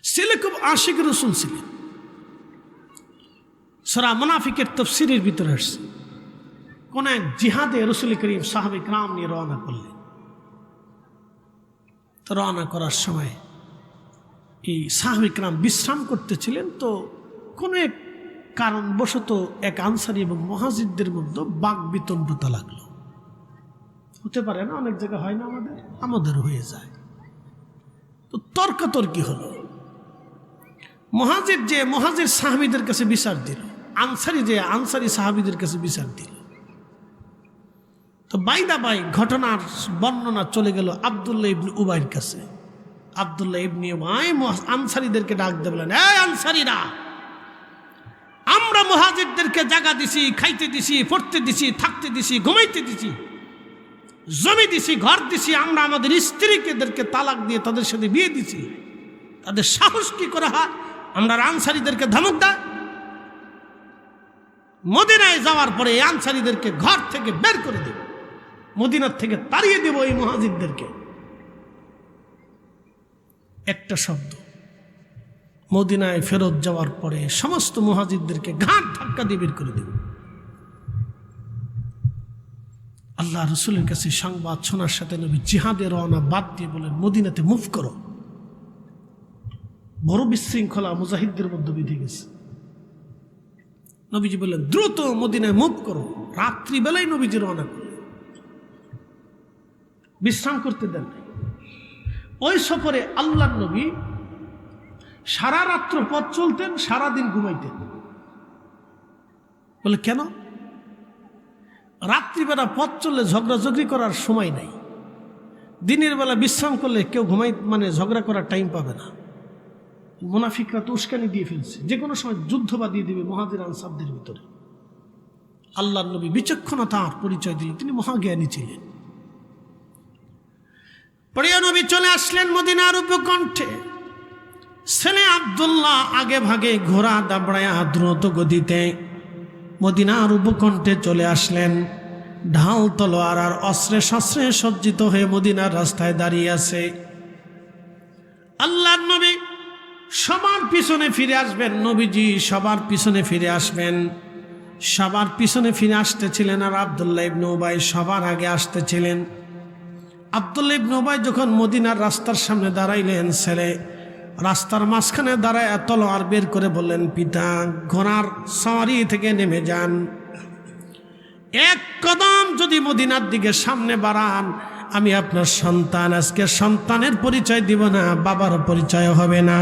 ছেলে খুব আশিক রসুল ছিলেন। সূরা মুনাফিকের তাফসীরের ভিতরে আসছে, কোন এক জিহাদে রসুল করিম সাহাবে کرام নিয়ে রওনা করলেন। তো রওনা করার সময় এই সাহাবে کرام বিশ্রাম করতেছিলেন। তো কোন এক কারণবশত এক আনসারী এবং মুহাজিরদের মধ্যে বাক বিতণ্ডতা লাগলো। হতে পারে না, অনেক জায়গায় হয় না, আমাদের হয়ে যায়। তো তর্কাতর্কি হলো। মুহাজির সাহাবীদের কাছে বিচার দিল, আনসারী সাহাবীদের কাছে বিচার দিল। তো বাইদা বাই ঘটনার বর্ণনা চলে গেল আব্দুল্লাহ ইবনে উবাইর কাছে। আব্দুল্লাহ ইবনে উবাই আনসারীদেরকে ডাক দিয়ে বলেন, এই আনসারীরা, আমরা মুহাজিরদেরকে জায়গা দিছি, খাইতে দিছি, পড়তে দিছি, থাকতে দিছি, ঘুমাইতে দিছি, জমি দিছি, ঘর দিছি, আমরা আমাদের স্ত্রীদেরকে তালাক দিয়ে তাদের সাথে বিয়ে দিছি। তাদের সাহস কি করে হয় আমরা আনসারীদেরকে ধমক দেয়? মদিনায় যাওয়ার পরে এই আনসারীদেরকে ঘর থেকে বের করে দেব, মদিনার থেকে তাড়িয়ে দেব এই মুহাজিরদেরকে। একটা শব্দ, মদিনায় ফেরত যাওয়ার পরে সমস্ত মুহাজিরদেরকে ঘাট ধাক্কা দিয়ে বের করে দেব। আল্লাহ রসুলের কাছে সংবাদ শোনার সাথে নবী জিহাদে রওনা বাদ দিয়ে বলেন, মদিনাতে মুভ করো। বড় বিশৃঙ্খলা মুজাহিদদের মধ্যে বেঁধে গেছে। নবীজি বললেন, দ্রুত মদিনায় মুভ করো। রাত্রিবেলায় নবীজি রওনা করলেন, বিশ্রাম করতে দেন নাই। ওই সফরে আল্লাহর নবী সারা রাত্র পথ চলতেন, সারাদিন ঘুমাইতেন। বলে কেন? রাত্রিবেলা পথ চললে ঝগড়াঝগড়ি করার সময় নাই, দিনের বেলা বিশ্রাম করলে কেউ ঝগড়া করার টাইম পাবে না। মুনাফিকরা তো উস্কানি দিয়ে ফেলছে, যে কোনো সময় যুদ্ধ বাঁধিয়ে দিবে মুহাজির আনসারদের ভিতরে। আল্লাহর নবী বিচক্ষণতার পরিচয় দিলেন, তিনি মহাজ্ঞানী ছিলেন। প্রিয় নবী চলে আসলেন মদিনার উপকণ্ঠে। ছেলে আব্দুল্লাহ আগে ভাগে ঘোড়া দাবড়ায়া দ্রুত গতিতে মদিনার উপকণ্ঠে চলে আসলেন। ঢাল তলোয়ার আর অস্ত্রে শস্ত্রে সজ্জিত হয়ে মদিনার রাস্তায় দাঁড়িয়ে আছে। আল্লাহর নবী সবার পিছনে ফিরে আসবেন নবীজি, সবার পিছনে ফিরে আসবেন। সবার পিছনে ফিরে আসতেছিলেন আর আব্দুল্লাহ ইবনে উবাই সবার আগে আসতেছিলেন। আব্দুল্লাহ ইবনে উবাই যখন মদিনার রাস্তার সামনে দাঁড়াইলেন, ছেলে রাস্তার মাঝখানে দাঁড়ায় তলোয়ার বের করে বললেন, পিতা ঘোড়ার সওয়ারি থেকে নেমে যান, এক কদম যদি মদিনার দিকে সামনে বাড়ান আমি আপনার সন্তান, আজকে সন্তানের পরিচয় দিব না, বাবার পরিচয় হবে না।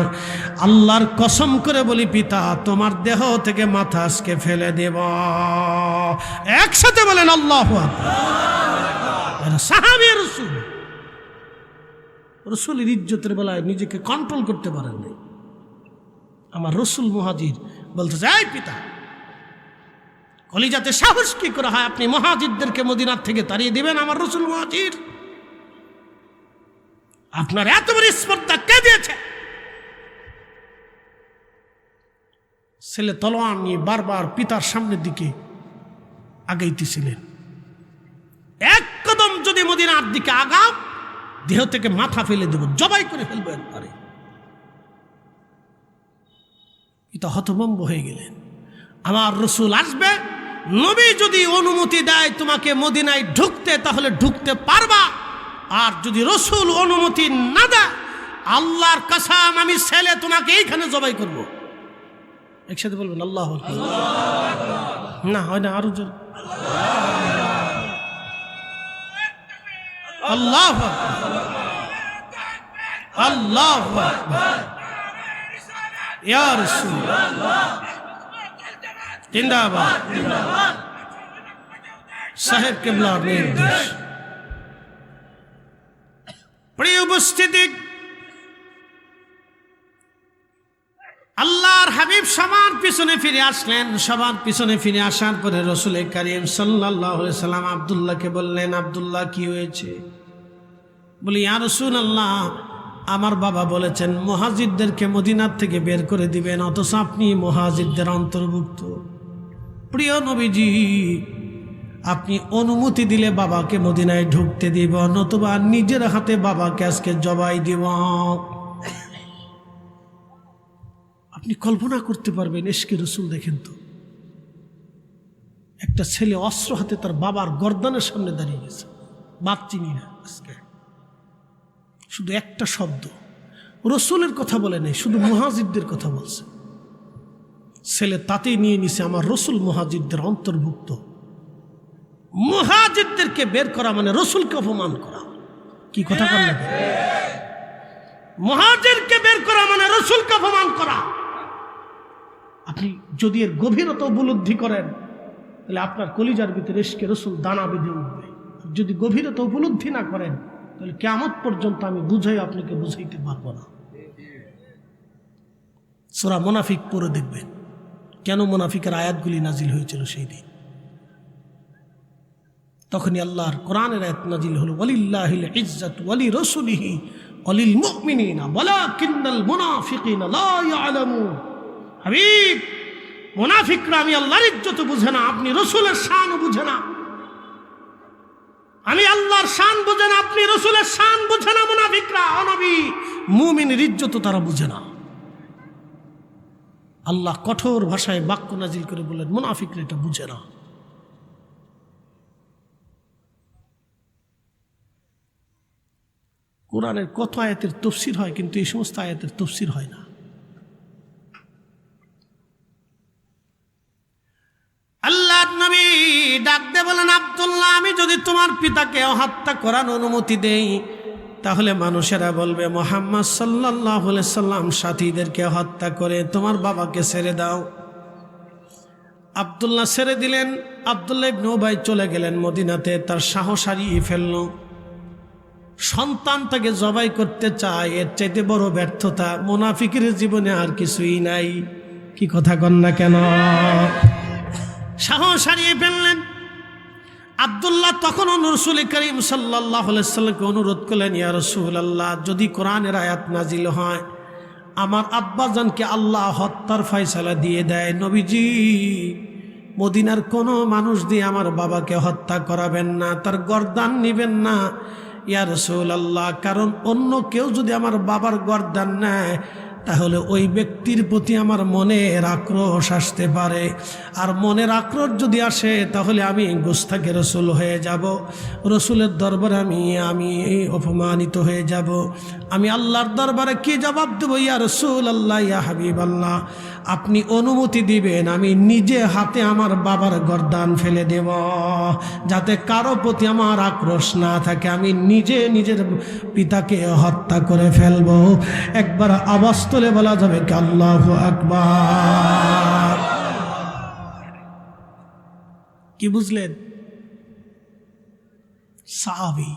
আল্লাহর কসম করে বলি পিতা, তোমার দেহ থেকে মাথা আজকে ফেলে দেব। একসাথে বলেন আল্লাহু আকবার। সাহাবী রাসূল, রাসূলের ইজ্জতের বেলায় নিজেকে কন্ট্রোল করতে পারেন নাই। আমার রাসূল মুহাজির বলতেছে, এই পিতা, কলিজাতে সাহস কি করে হয় আপনি মুহাজিরদেরকে মদিনার থেকে তাড়িয়ে দিবেন? আমার রাসূল মুহাজির, আপনার এত বড় স্পর্ধা কে দিয়েছে? ছেলে তলোয়ার নিয়ে বারবার পিতার সামনের দিকে আগাইতেছিলেন। এক কদম যদি মদিনার দিকে আগাও দেহ থেকে মাথা ফেলে দেব, জবাই করে ফেলবো একবারে। পিতা হতভম্ব হয়ে গেলেন। আমার রাসূল আসবে, নবী যদি অনুমতি দেয় তোমাকে মদিনায় ঢুকতে তাহলে ঢুকতে পারবা, আর যদি রাসূল অনুমতি না দেয় আল্লাহর কসম আমি ছেলে তোমাকে এইখানে জবাই করব। একসাথে বলবেন আল্লাহু আকবার। না হয় না, আরো জোরে আল্লাহু আকবার, আল্লাহু আকবার। ইয়া রাসূলুল্লাহ জিন্দাবাদ। সাহেব কিবলার নির্দেশ। প্রিয় উপস্থিতি, আল্লাহর হাবিব সবার পিছনে ফিরে আসলেন। সবার পিছনে ফিরে আসার পরে রাসূল কারীম সাল্লাল্লাহু আলাইহি সাল্লাম আব্দুল্লাহকে বললেন, আব্দুল্লাহ কি হয়েছে? বলি, ইয়া রাসূলুল্লাহ, আমার বাবা বলেছেন মুহাজিরদেরকে মদিনার থেকে বের করে দিবেন, অথচ আপনি মুহাজিরদের অন্তর্ভুক্ত। প্রিয় নবীজি, আপনি অনুমতি দিলে বাবাকে মদিনায় ঢুকতে দিব, নতুবা নিজের হাতে বাবাকে আজকে জবাই দিব। আপনি কল্পনা করতে পারবেন ইশকে রাসূল। দেখেন তো, একটা ছেলে অস্ত্র হাতে তার বাবার গর্দানের সামনে দাঁড়িয়ে গেছে। বাপ চিনি না, আজকে শুধু একটা শব্দ রাসূলের কথা বলে নেই, শুধু মুহাজিরদের কথা বলছে। ছেলে তাতেই নিয়ে নিছে আমার রাসূল মুহাজিরদের অন্তর্ভুক্ত। মুহাজিরদেরকে বের করা মানে রাসূলকে অপমান করা। কি কথা বল না? মুহাজিরকে বের করা মানে রাসূলকে অপমান করা। আপনি যদি এর গভীরতা উপলব্ধি করেন তাহলে আপনার কলিজার ভিতরে ইশকে রাসূল দানা বেঁধে উঠবে। যদি গভীরতা উপলব্ধি না করেন তাহলে কিয়ামত পর্যন্ত আমি বুঝাই আপনাকে বুঝাইতে পারবো না। সূরা মুনাফিক পড়ে দেখবেন কেন মুনাফিকের আয়াতগুলি নাজিল হয়েছিল সেই দিন। তখনই আল্লাহর কোরআনের আয়াত নাজিল হলো, ওয়ালিল্লাহিল ইজ্জাতু ওয়ালি রাসূলিহি ওয়ালিল মুমিনিনা ওয়ালাকিন্নাল মুনাফিকিনা লা ইয়ালামুন। হাবিব, মুনাফিকরা আমি আল্লাহর ইজ্জত বুঝে না, আপনি রাসূলের শান বুঝে না। আমি আল্লাহর শান বুঝে না, আপনি রাসূলের শান বুঝে না। মুনাফিকরা, অনবী মুমিনের ইজ্জত তারা বুঝে না। আল্লাহ কঠোর ভাষায় বাক্য নাজিল করে বললেন মুনাফিকরা এটা বুঝে না। কোরআনের কত আয়াতের তাফসীর হয়, কিন্তু এই সমস্ত আয়াতের তাফসীর হয় না। আল্লাহর নবী ডাক দিয়ে বলেন, আব্দুল্লাহ, আমি যদি তোমার পিতাকে হত্যা করার অনুমতি দেই তাহলে মানুষেরা বলবে মুহাম্মদ সাল্লাল্লাহু আলাইহি সাল্লাম সাথীদেরকে হত্যা করে তোমার বাবাকে ছেড়ে দাও। আব্দুল্লাহ ছেড়ে দিলেন। আব্দুল্লাহ ইবনে উবাই চলে গেলেন মদিনাতে। তার সাহস হারিয়ে ফেলল। সন্তান তাকে জবাই করতে চায়, এর চাইতে বড় ব্যর্থতা মুনাফিকের জীবনে আর কিছুই নাই। কি কথা কন না কেন? সাহস হারিয়ে ফেললেন। আব্দুল্লাহ তখন রাসূল করিম সাল্লাল্লাহু আলাইহি সাল্লামকে অনুরোধ করলেন, ইয়া রাসূলুল্লাহ, যদি কোরআনের আয়াত নাজিল হয় আমার আব্বাজানকে আল্লাহ হত্যার ফয়সালা দিয়ে দেয়, নবীজি মদিনার কোনো মানুষ দিয়ে আমার বাবাকে হত্যা করাবেন না, তার গর্দান নেবেন না ইয়া রাসূলুল্লাহ। কারণ অন্য কেউ যদি আমার বাবার গর্দান নেয় তাহলে ওই ব্যক্তির প্রতি আমার মনের আক্রোশ আসতে পারে। আর মনের আক্রোশ যদি আসে তাহলে আমি গুস্তাখে রসুল হয়ে যাব, রসুলের দরবারে আমি অপমানিত হয়ে যাব। আমি আল্লাহর দরবারে কি জবাব দেব? ইয়া রসুল আল্লাহ, ইয়া হাবিব আল্লাহ, আপনি অনুমতি দিবেন আমি নিজে হাতে আমার বাবার গর্দান ফেলে দেব, যাতে কারো প্রতি আমার আক্রোশ না থাকে। আমি নিজে নিজের পিতাকে হত্যা করে ফেলব। একবার আওয়াজ তুলে বলা যাবে কি আল্লাহু আকবার? কি বুঝলেন? সাহাবী।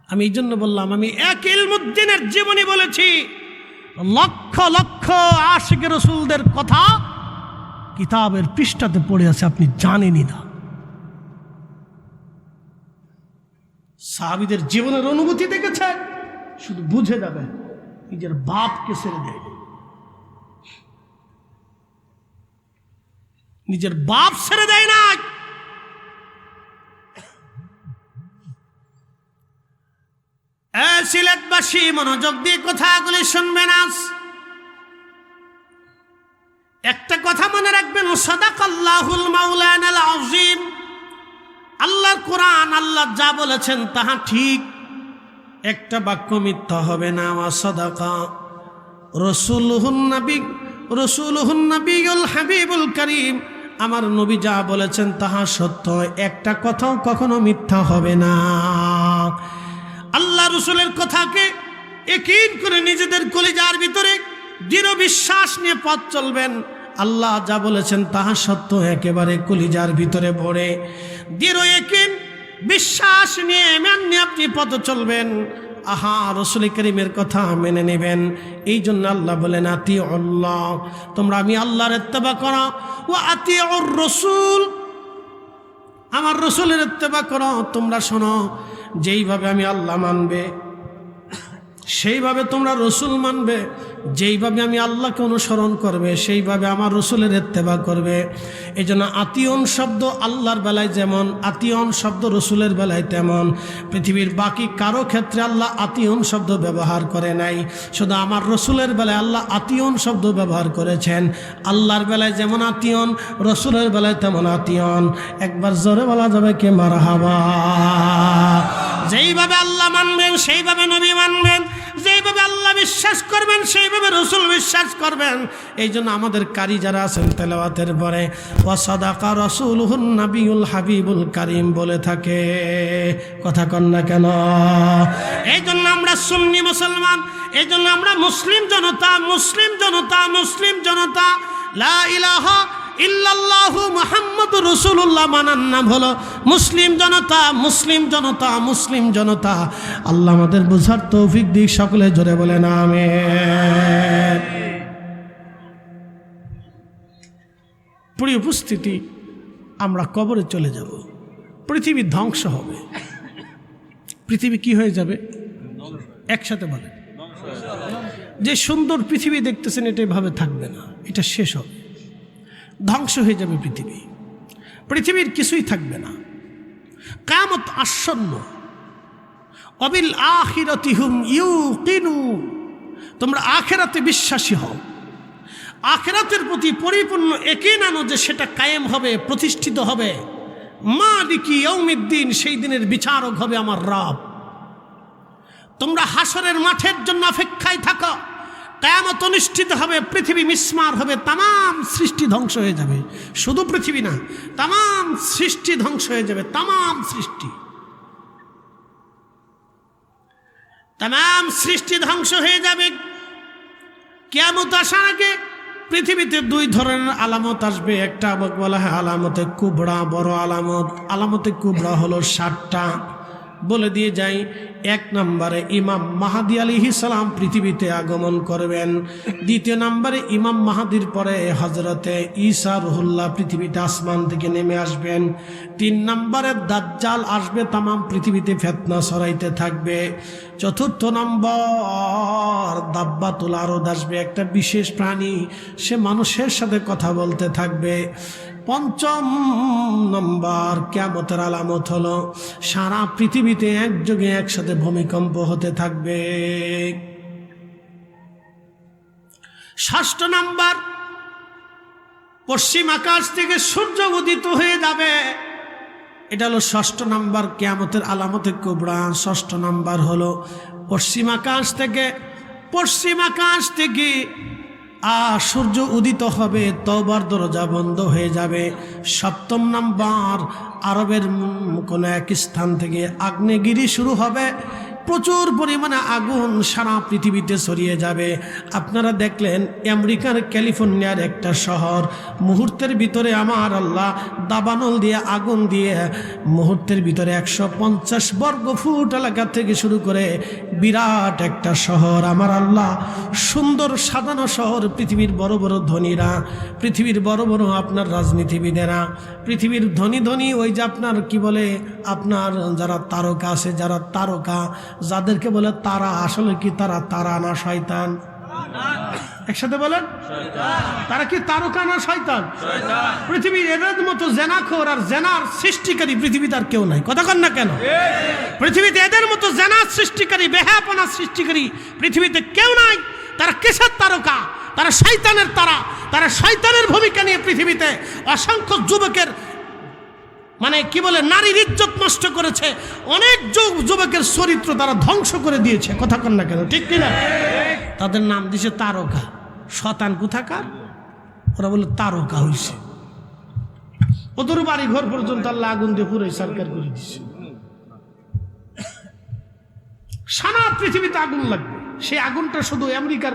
আমি এই জন্য বললাম, আমি এক ইলমুদ্দিনের জীবনী বলেছি, লক্ষ লক্ষ আশিক রাসূলদের কথা কিতাবের পৃষ্ঠাতে পড়ে আছে, আপনি জানেনই না। সাহাবীদের জীবনের অনুভূতি দেখেছেন, শুধু বুঝে যাবেন নিজের বাপকে ছেড়ে দেয়, নিজের বাপ ছেড়ে দেয় না। সিলেটবাসী মনোযোগ দিয়ে কথাগুলি শুনবেন। আজ একটা কথা মনে রাখবেন, সাদাকাল্লাহুল মাওলানাল আযীম। আল্লাহর কোরআন, আল্লাহ যা বলেছেন তাহা ঠিক, একটা বাক্য মিথ্যা হবে না। ওয়া সাদাকা রাসূলুহুন নবিয়ুল হাবিবুল কারীম। আমার নবী যা বলেছেন তাহা সত্য, একটা কথাও কখনো মিথ্যা হবে না। আল্লাহ রসুলের কথাকে ইয়াকিন করে নিজেদের কলিজার ভিতরে দৃঢ় বিশ্বাস নিয়ে পথ চলবেন। আল্লাহ যা বলেছেন তাহা সত্য, একেবারে কলিজার ভিতরে ভরে দৃঢ় ইয়াকিন বিশ্বাস নিয়ে মেনে আপনি পথ চলবেন। আহা, রসুল করিমের কথা মেনে নেবেন। এই জন্য আল্লাহ বলেন, আতিউল্লাহ, তোমরা আমি আল্লাহর ইত্তেবা করো, ওয়া আতিউর রসুল, আমার রসুলের ইত্তেবা করো। তোমরা শোনো, যেইভাবে আমি আল্লাহ মানবে সেইভাবে তোমরা রসুল মানবে, যেইভাবে আমি আল্লাহকে অনুসরণ করবে সেইভাবে আমার রসুলের ইত্তেবা করবে। এই জন্য আতিয়ন শব্দ আল্লাহর বেলায় যেমন, আতিয়ন শব্দ রসুলের বেলায় তেমন। পৃথিবীর বাকি কারো ক্ষেত্রে আল্লাহ আতিয়ন শব্দ ব্যবহার করে নাই, শুধু আমার রসুলের বেলায় আল্লাহ আতিয়ন শব্দ ব্যবহার করেছেন। আল্লাহর বেলায় যেমন আতিয়ন, রসুলের বেলায় তেমন আতিয়ন। একবার জোরে বলা যাবে কে মারহাবা? যেইভাবে আল্লাহ মানবেন সেইভাবে নবী মানবেন, যেইভাবে আল্লাহ বিশ্বাস করবেন সেইভাবে রসুল বিশ্বাস করবেন। এই জন্য আমাদের কারি যারা আছেন তেলাওয়াতের পরে ওয়া সাদাকা রাসূলুহুন নবিয়ুল হাবিবুল কারীম বলে থাকে, কথা কন না কেন? এই জন্য আমরা সুন্নি মুসলমান, এই জন্য আমরা মুসলিম জনতা লা ইলাহা ইল্লাল্লাহু মুহাম্মাদুর রাসূলুল্লাহ মানার নাম হলো মুসলিম জনতা। আল্লাহ আমাদের বুঝার তৌফিক দিক। সকলে জোরে বলেন আমিন। প্রিয় উপস্থিতি, আমরা কবরে চলে যাব, পৃথিবী ধ্বংস হবে। পৃথিবী কি হয়ে যাবে? একসাথে বলেন। যে সুন্দর পৃথিবী দেখতেছেন এটা এভাবে থাকবে না, এটা শেষ হবে, ধ্বংস হয়ে যাবে পৃথিবীর কিছুই থাকবে না। কিয়ামত আসন্ন। অবিল আখিরাতি হুম ইউকিনুন, তোমরা আখিরাতে বিশ্বাসী হও, আখিরাতের প্রতি পরিপূর্ণ ইয়াকিন আনো যে সেটা কায়েম হবে, প্রতিষ্ঠিত হবে। মালিকি ইয়াউমিদ্দিন, সেই দিনের বিচারক হবে আমার রব। তোমরা হাসরের মাঠের জন্য অপেক্ষায় থাকো। কিয়ামত অনুষ্ঠিত হবে, পৃথিবী মিসমার হবে, তাম সৃষ্টি ধ্বংস হয়ে যাবে। শুধু পৃথিবী না, তাম সৃষ্টি ধ্বংস হয়ে যাবে, তাম সৃষ্টি ধ্বংস হয়ে যাবে। কিয়ামত আসার আগে পৃথিবীতে দুই ধরনের আলামত আসবে। একটা বলা হয় আলামতে কুবরা, বড় আলামত। আলামতে কুবরা হলো 7টা, বলে দিয়ে যাই। 1 নম্বরে ইমাম মাহাদি আলাইহিস সালাম পৃথিবীতে আগমন করবেন। 2 নম্বরে ইমাম মাহাদির পরে হযরতে ঈসা রুহুল্লাহ পৃথিবীতে আসমান থেকে নেমে আসবেন। 3 নম্বরে দাজ্জাল আসবে, তাম পৃথিবীতে ফিতনা ছড়াইতে থাকবে। 4 নম্বর দাব্বাতুল আরদ আসবে, একটা বিশেষ প্রাণী, সে মানুষের সাথে কথা বলতে থাকবে। 5 নম্বর কিয়ামতের আলামত হলো সারা পৃথিবীতে একযোগে একসাথে ভূমিকম্প হতে থাকবে। ষষ্ঠ নাম্বার, পশ্চিম আকাশ থেকে সূর্য উদিত হয়ে যাবে। এটা হলো ষষ্ঠ নাম্বার কিয়ামতের আলামতে কুবরা। ষষ্ঠ নাম্বার হলো পশ্চিম আকাশ থেকে সূর্য উদিত হবে, তওবার দরজা বন্ধ হয়ে যাবে। সপ্তম নাম্বার, আরবের কোনো এক স্থান থেকে আগ্নেয়গিরি শুরু হবে, প্রচুর পরিমাণে আগুন সারা পৃথিবীতে ছড়িয়ে যাবে। আপনারা দেখলেন আমেরিকার ক্যালিফোর্নিয়ার একটা শহর, মুহূর্তের ভিতরে আমার আল্লাহ দাবানল দিয়ে আগুন দিয়ে মুহূর্তের ভিতরে 150 বর্গ ফুট এলাকা থেকে শুরু করে বিরাট একটা শহর আমার আল্লাহ, সুন্দর সাজানো শহর। পৃথিবীর বড় বড় ধনীরা, পৃথিবীর বড় বড় আপনার রাজনীতিবিদেরা, পৃথিবীর ধনী ওই যে আপনার কি বলে আপনার যারা তারকা আছে, যারা তারকা যাদেরকে বলে তারা, আসলে কি তারা তারা না শয়তান? একসাথে বলেন, তারা কি তারকা না শয়তান? পৃথিবীর এদের মতো জেনাখোর আর জেনার সৃষ্টিকারী পৃথিবীতে আর কেউ নাই। কথা কন না কেন? পৃথিবীতে এদের মতো জেনার সৃষ্টিকারী, বেহাপনা সৃষ্টিকারী পৃথিবীতে কেউ নাই। তারা কিসের তারকা? তারা শয়তানের তারা শয়তানের ভূমিকা নিয়ে পৃথিবীতে অসংখ্য যুবকের মানে কি বলে নারীর ইজ্জত নষ্ট করেছে, অনেক যুবকের চরিত্র তারা ধ্বংস করে দিয়েছে। কথা কন না কেন? ঠিক কিনা? তাদের নাম দিছে তারকা। শতান কোথাকার, ওরা বলে তারকা হইছে। ওদের বাড়ি ঘর পর্যন্ত আল্লাহ আগুন দিয়ে পুরো সরকার করে দিছে। সারা পৃথিবীতে আগুন লাগবে। সেই আগুনটা শুধু আমেরিকার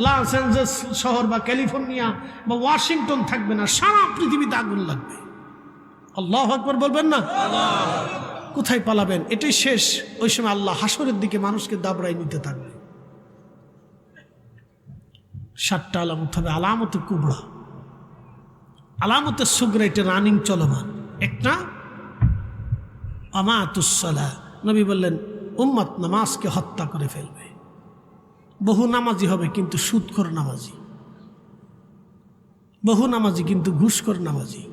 লস অ্যাঞ্জেলস শহর বা ক্যালিফোর্নিয়া বা ওয়াশিংটন থাকবে না, সারা পৃথিবীতে আগুন লাগবে। আল্লাহু আকবার বলবেন না? কোথায় পালাবেন? এটাই শেষ। ওই সময় আল্লাহ হাসরের দিকে মানুষকে দাবড়াই নিতে থাকবে। 7টা আলামত হবে। আলামতে কুবরা, আলামতে সুগরা, এটা রানিং চলমান। একটা আমাতুস সালাহ, নবী বললেন উম্মত নামাজকে হত্যা করে ফেলবে। বহু নামাজি হবে কিন্তু সুদখোর নামাজি, বহু নামাজি কিন্তু ঘুষখোর নামাজি,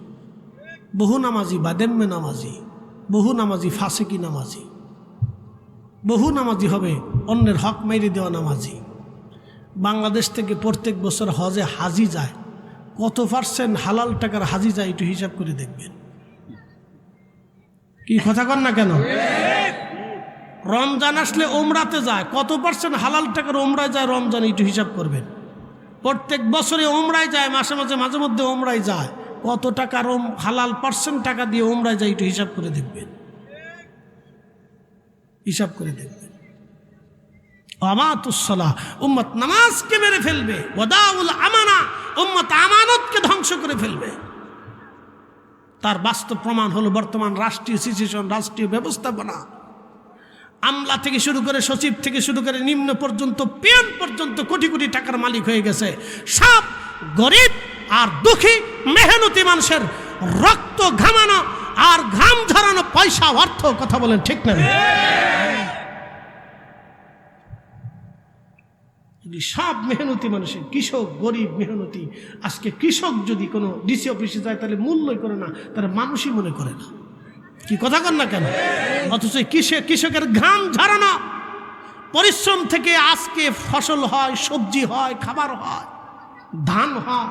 বহু নামাজি বাদেম্মে নামাজি, বহু নামাজি ফাসিকি নামাজি, বহু নামাজি হবে অন্যের হক মেরে দেওয়া নামাজি। বাংলাদেশ থেকে প্রত্যেক বছর হজে হাজি যায়, কত পার্সেন্ট হালাল টাকার হাজি যায় একটু হিসাব করে দেখবেন। কি কথা কন না কেন? রমজান আসলে ওমরাতে যায়, কত পার্সেন্ট হালাল টাকার ওমরায় যায় রমজান একটু হিসাব করবেন। প্রত্যেক বছরে ওমরায় যায়, মাঝে মধ্যে ওমরায় যায়, কত টাকার হালাল পার্সেন্ট টাকা দিয়ে ওমরায় যায় একটু হিসাব করে দেখবেন, হিসাব করে দেখবেন। আমাতুস সালাহ, উম্মত নামাজকে মেরে ফেলবে। ওয়াদাউল আমানা, উম্মত আমানতকে ধ্বংস করে ফেলবে। তার বাস্তব প্রমাণ হলো বর্তমান রাষ্ট্রীয় সিচুয়েশন, রাষ্ট্রীয় ব্যবস্থাপনা। আমলা থেকে শুরু করে সচিব থেকে শুরু করে নিম্ন পর্যন্ত পিয়ন পর্যন্ত কোটি কোটি টাকার মালিক হয়ে গেছে। সব গরিব আর দুঃখী মেহনতি মানুষের রক্ত ঘামানো আর ঘাম ঝরানো পয়সা অর্থ। কথা বলেন ঠিক না? সব মেহনতি মানুষের, কৃষক গরিব মেহনতি। আজকে কৃষক যদি কোনো ডিসি অফিসে যায় তাহলে মূল্যই করে না, তারা মানুষই মনে করে না। কি কথা কন না কেন? অথচ কৃষকের ঘাম ঝরানো পরিশ্রম থেকে আজকে ফসল হয়, সবজি হয়, খাবার হয়, ধান হয়,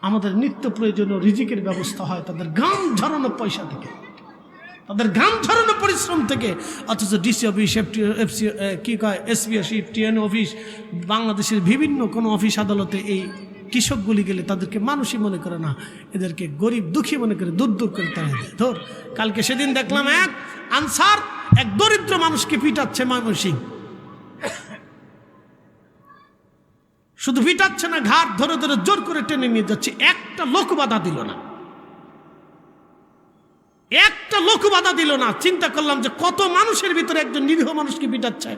আমাদের নিত্য প্রয়োজনীয় রিজিকের ব্যবস্থা হয় তাদের ঘাম ঝরানো পয়সা থেকে, তাদের ঘাম ঝরানো পরিশ্রম থেকে। অথচ ডিসি অফিস, কি কয় এসপি অফিস, টিএন অফিস, বাংলাদেশের বিভিন্ন কোনো অফিস আদালতে এই কৃষকগুলি গেলে তাদেরকে মানুষই মনে করে না, এদেরকে গরিব দুঃখী মনে করে দূর দূর করে তারা দেয়। ধর কালকে সেদিন দেখলাম এক আনসার এক দরিদ্র মানুষকে পিটাচ্ছে ময়মনসিংহ। শুধু পিটাচ্ছে না, ঘাট ধরে ধরে জোর করে টেনে নিয়ে যাচ্ছে। একটা লোক বাধা দিল না, একটা লোক বাধা দিল না। চিন্তা করলাম যে কত মানুষের ভিতরে একজন নিরীহ মানুষকে পিটাচ্ছে,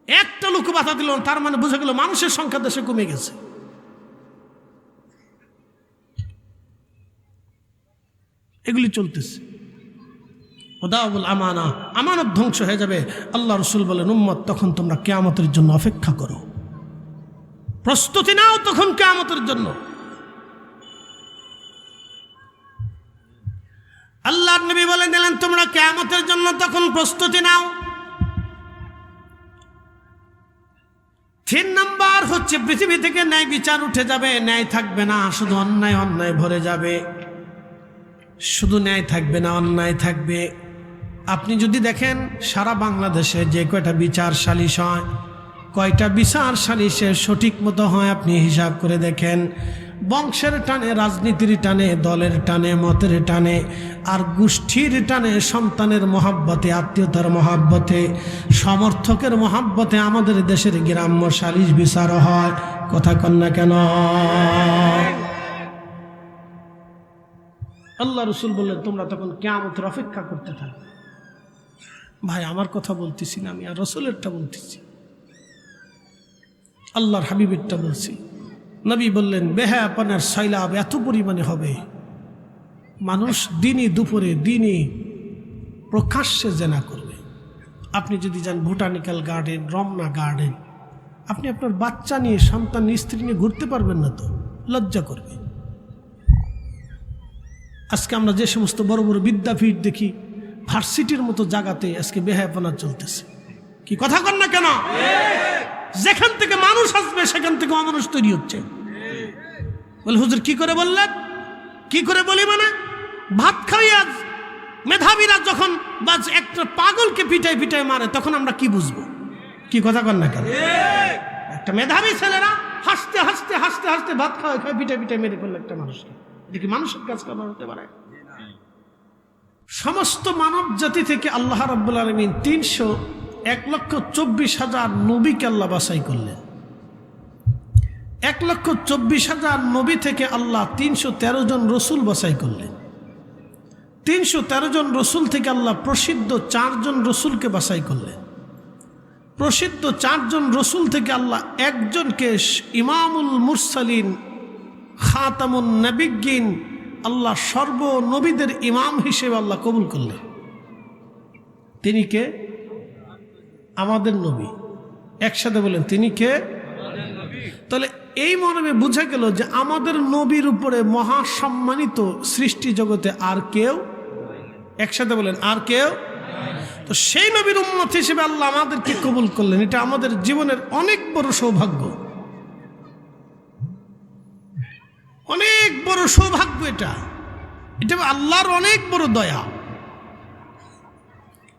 একটা লোক বাধা দিল না। তার মানে বুঝে গেল মানুষের সংখ্যা দেশে কমে গেছে। এগুলি চলতেছে। ওয়াদাউল আমানা, আমানত ধ্বংস হয়ে যাবে। আল্লাহ রাসূল বলেন উম্মত তখন তোমরা কিয়ামতের জন্য অপেক্ষা করো, প্রস্তুতি নাও তখন কিয়ামতের জন্য। আল্লাহর নবী বলে দিলেন তোমরা কিয়ামতের জন্য তখন প্রস্তুতি নাও। তিন নাম্বার হচ্ছে পৃথিবী থেকে ন্যায় বিচার উঠে যাবে, ন্যায় থাকবে না, শুধু অন্যায় অন্যায় ভরে যাবে। শুধু ন্যায় থাকবে না, অন্যায় থাকবে। আপনি যদি দেখেন সারা বাংলাদেশে যে কয়টা বিচার সালিশ হয়, কয়টা বিচার সালিশে সঠিক মতো হয় আপনি হিসাব করে দেখেন। বংশের টানে, রাজনীতির টানে, দলের টানে, মতের টানে, আর গোষ্ঠীর টানে, সন্তানের মহাব্বতে, আত্মীয়তার মহাব্বতে, সমর্থকের মহাব্বতে আমাদের দেশের গ্রাম্য সালিশ বিচার হয়। কথা কন না কেন? আল্লাহ রসুল বললেন তোমরা তখন কিয়ামতের অপেক্ষা করতে থাকবে। ভাই আমার কথা বলতেছি না, আমি আর রসুলেরটা বলতেছি, আল্লাহর হাবিবেরটা বলছি। নবী বললেন বেহায়াপনার সয়লাব এত পরিমাণে হবে, মানুষ দিনই দুপুরে দিনই প্রকাশ্যে জেনা করবে। আপনি যদি যান বোটানিক্যাল গার্ডেন, রমনা গার্ডেন, আপনি আপনার বাচ্চা নিয়ে, সন্তান, স্ত্রী নিয়ে ঘুরতে পারবেন না, তো লজ্জা করবে। আজকে আমরা যে সমস্ত বড় বড় বিদ্যাপীঠ দেখি, ভার্সিটির মতো জায়গাতে আজকে বেহায়াপনা চলতেছে। কি কথা কন না কেন? যেখান থেকে মানুষ আসবে সেখান থেকে অমানুষ তৈরি হচ্ছে। বলে হুজুর কি করে বললেন? কি করে বলি মানে, ভাত খাইয়া মেধাবীরা যখন একটা পাগলকে পিটায় পিটায় মারে তখন আমরা কি বুঝবো? কি কথা কন না কেন? একটা মেধাবী ছেলেরা হাসতে হাসতে হাসতে হাসতে ভাত খাওয়া খাওয়া পিটায় পিটায় মেরে ফেললো একটা মানুষকে, এটা কি মানুষের কাজ করা হতে পারে? সমস্ত মানব জাতি থেকে আল্লাহ রাব্বুল আলামিন 1,24,000 নবীকে আল্লাহ বাছাই করলেন। 1,24,000 নবী থেকে আল্লাহ 313 জন রসুল বাছাই করলেন। 313 জন রসুল থেকে আল্লাহ প্রসিদ্ধ 4 জন রসুলকে বাছাই করলেন। প্রসিদ্ধ 4 জন রসুল থেকে আল্লাহ একজনকে ইমামুল মুরসালিন, খাতামুন নবিয়্যিন, আল্লাহ সর্ব নবীদের ইমাম হিসেবে আল্লাহ কবুল করলেন। তিনি কে? আমাদের নবী। একসাথে বলেন তিনি কে? তাহলে এই মর্মে বোঝা গেল যে আমাদের নবীর উপরে মহাসম্মানিত সৃষ্টি জগতে আর কেউ, একসাথে বলেন আর কেউ। তো সেই নবীর উম্মত হিসেবে আল্লাহ আমাদেরকে কবুল করলেন, এটা আমাদের জীবনের অনেক বড় সৌভাগ্য, অনেক বড় সৌভাগ্য। এটা আল্লাহর অনেক বড় দয়া,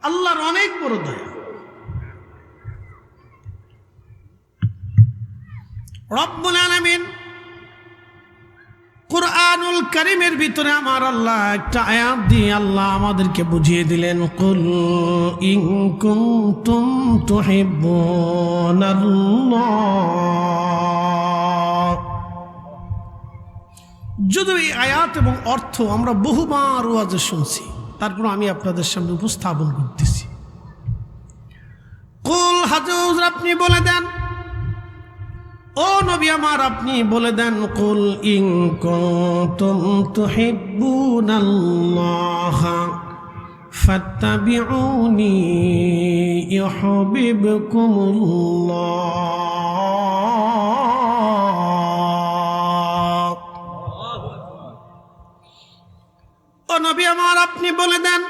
আল্লাহর অনেক বড় দয়া। রব্বুল আলামিন কুরআনুল কারীমের ভিতরে আমার আল্লাহ একটা আয়াত দিয়ে আল্লাহ আমাদেরকে বুঝিয়ে দিলেন, কুল ইন কুনতুম তুহিব্বুনাল্লাহ। যদিও এই আয়াত এবং অর্থ আমরা বহুবার ওয়াজে শুনছি, তারপর আমি আপনাদের সামনে উপস্থাপন করতেছি। কুল হাজুর আপনি বলে দেন, ও নবী আমার আপনি বলে দেন, কুল ইন কুনতুম তুহিব্বুনাল্লাহ ফাত্তাবিউনি ইউহিব্বুকুমুল্লাহ। ও নবী আমার আপনি বলে দেন,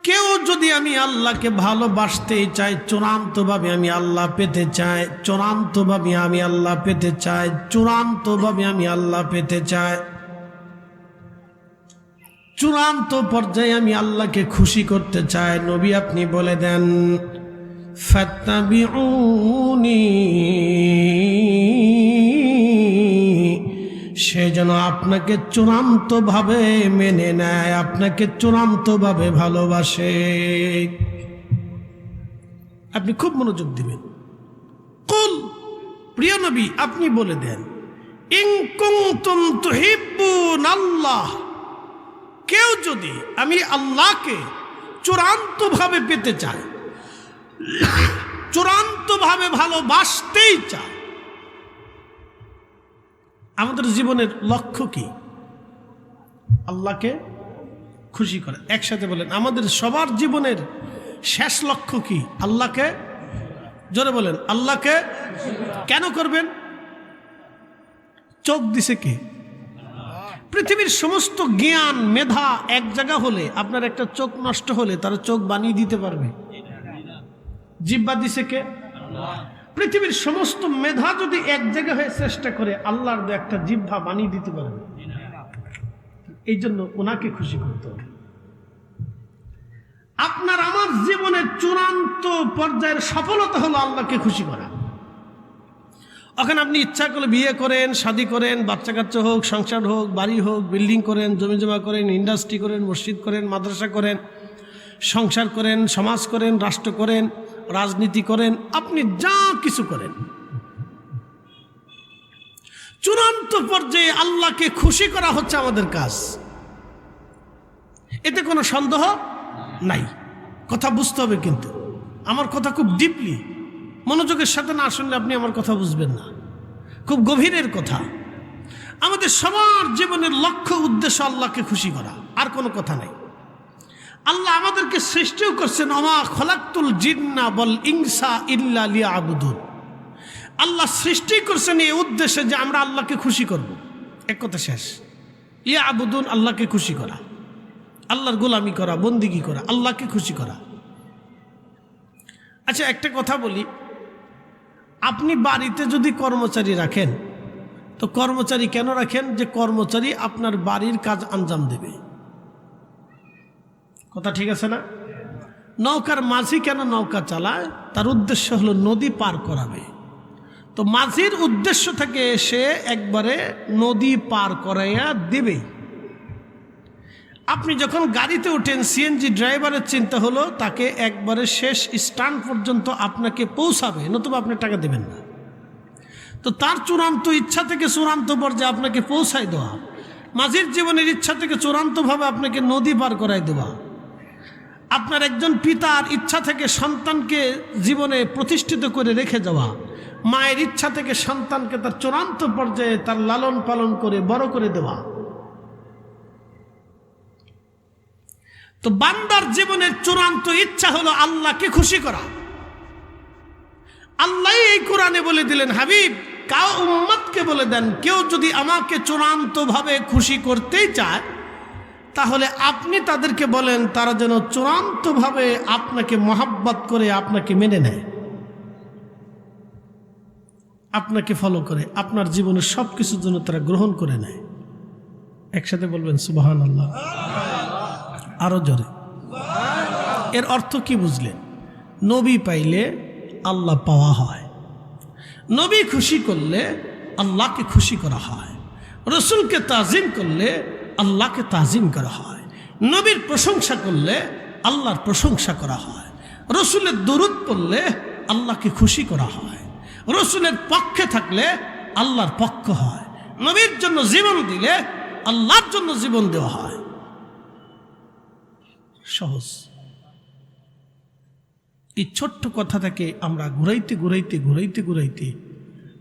কেউ যদি আমি আল্লাহকে ভালোবাসতে চাই, চূড়ান্তভাবে আমি আল্লাহ পেতে চাই, চূড়ান্তভাবে আমি আল্লাহ পেতে চাই, চূড়ান্তভাবে আমি আল্লাহ পেতে চাই, চূড়ান্ত পর্যায়ে আমি আল্লাহকে খুশি করতে চাই, নবী আপনি বলে দেন ফাত্তাবিউনি, সে যেন আপনাকে চূড়ান্তভাবে মেনে নেয়, আপনাকে চূড়ান্তভাবে ভালোবাসে। আপনি খুব মনোযোগ দিবেন। কুল, প্রিয় নবী আপনি বলে দেন, ইন কুনতুম তুহিব্বুনাল্লাহ, কেউ যদি আমি আল্লাহকে চূড়ান্তভাবে পেতে চায়, চূড়ান্তভাবে ভালোবাসতেই চায়, আমাদের জীবনের লক্ষ্য কি? আল্লাহকে খুশি করে। একসাথে বলেন, আমাদের সবার জীবনের শেষ লক্ষ্য কি? আল্লাহকে, জোরে বলেন, আল্লাহকে কেন করবেন? চোখ দিছে কে? পৃথিবীর সমস্ত জ্ঞান মেধা এক জায়গা হলে, আপনার একটা চোখ নষ্ট হলে তারা চোখ বানিয়ে দিতে পারবে? জিহ্বা দিছে কে? পৃথিবীর সমস্ত মেধা যদি এক জায়গায় হয়ে চেষ্টা করে আল্লাহর একটা জিহ্বা বানিয়ে দিতে পারবে। এই জন্য ওনাকে খুশি করতে হবে। আপনার আমার জীবনের চূড়ান্ত পর্যায়ের সফলতা হলো আল্লাহকে খুশি করা। এখন আপনি ইচ্ছা করলে বিয়ে করেন, শাদী করেন, বাচ্চা কাচ্চা হোক, সংসার হোক, বাড়ি হোক, বিল্ডিং করেন, জমি জমা করেন, ইন্ডাস্ট্রি করেন, মসজিদ করেন, মাদ্রাসা করেন, সংসার করেন, সমাজ করেন, রাষ্ট্র করেন, রাজনীতি করেন, আপনি যা কিছু করেন, চূড়ান্ত পর্যায়ে আল্লাহকে খুশি করা হচ্ছে আমাদের কাজ। এতে কোনো সন্দেহ নাই। কথা বুঝতে হবে, কিন্তু আমার কথা খুব ডিপলি মনোযোগের সাথে না শুনলে আপনি আমার কথা বুঝবেন না। খুব গভীরের কথা। আমাদের সবার জীবনের লক্ষ্য উদ্দেশ্য আল্লাহকে খুশি করা, আর কোনো কথা নাই। আল্লাহ আমাদেরকে সৃষ্টিও করছেন, ওমা খলাকতুল জিন্না ওয়াল ইনসা ইল্লা লিয়াবুদুন। আল্লাহ সৃষ্টি করছেন এই উদ্দেশ্যে যে আমরা আল্লাহকে খুশি করব। এক কথা শেষ। লিয়াবুদুন, আল্লাহকে খুশি করা, আল্লাহর গোলামি করা, বন্দিগি করা, আল্লাহকে খুশি করা। আচ্ছা, একটা কথা বলি, আপনি বাড়িতে যদি কর্মচারী রাখেন তো কর্মচারী কেন রাখেন? যে কর্মচারী আপনার বাড়ির কাজ আঞ্জাম দেবে। কথা ঠিক আছে না? নৌকার মাঝি কেন নৌকা চালায়? তার উদ্দেশ্য হলো নদী পার করাবে। তো মাঝির উদ্দেশ্য থেকে সে একবারে নদী পার করাইয়া দেবেই। আপনি যখন গাড়িতে ওঠেন, সিএনজি ড্রাইভারের চিন্তা হলো তাকে একবারে শেষ স্ট্যান্ড পর্যন্ত আপনাকে পৌঁছাবে, নতুবা আপনি টাকা দেবেন না। তো তার চূড়ান্ত ইচ্ছা থেকে চূড়ান্ত পর্যায়ে আপনাকে পৌঁছায় দেওয়া। মাঝির জীবনের ইচ্ছা থেকে চূড়ান্তভাবে আপনাকে নদী পার করাই দেওয়া। আপনার একজন পিতার ইচ্ছা থেকে সন্তানকে জীবনে প্রতিষ্ঠিত করে রেখে যাওয়া। মায়ের ইচ্ছা থেকে সন্তানকে তার চূড়ান্ত পর্যায়ে তার লালন পালন করে বড় করে দেওয়া। তো বান্দার জীবনের চূড়ান্ত ইচ্ছা হলো আল্লাহকে খুশি করা। আল্লাহ এই কোরআনে বলে দিলেন, হাবিব কাউ উম্মতকে বলে দেন, কেউ যদি আমাকে চূড়ান্তভাবে খুশি করতেই চায় তাহলে আপনি তাদেরকে বলেন তারা যেন চূড়ান্তভাবে আপনাকে মহাব্বত করে আপনাকে মেনে নেয়, আপনাকে ফলো করে, আপনার জীবনের সব কিছুর জন্য তারা গ্রহণ করে নেয়। একসাথে বলবেন সুবহানাল্লাহ, আরো জোরে। এর অর্থ কি বুঝলেন? নবী পাইলে আল্লাহ পাওয়া হয়, নবী খুশি করলে আল্লাহকে খুশি করা হয়, রসুলকে তাজিম করলে আল্লাহকে তাজিম করা হয়, নবীর প্রশংসা করলে আল্লাহর প্রশংসা করা হয়, রসুলের দরুদ পড়লে আল্লাহকে খুশি করা হয়, রসুলের পক্ষে থাকলে আল্লাহর পক্ষ হয়, নবীর জন্য জীবন দিলে আল্লাহর জন্য জীবন দেওয়া হয়। সহজ। এই ছোট্ট কথা থেকে আমরা ঘুরাইতে ঘুরাইতে ঘুরাইতে ঘুরাইতে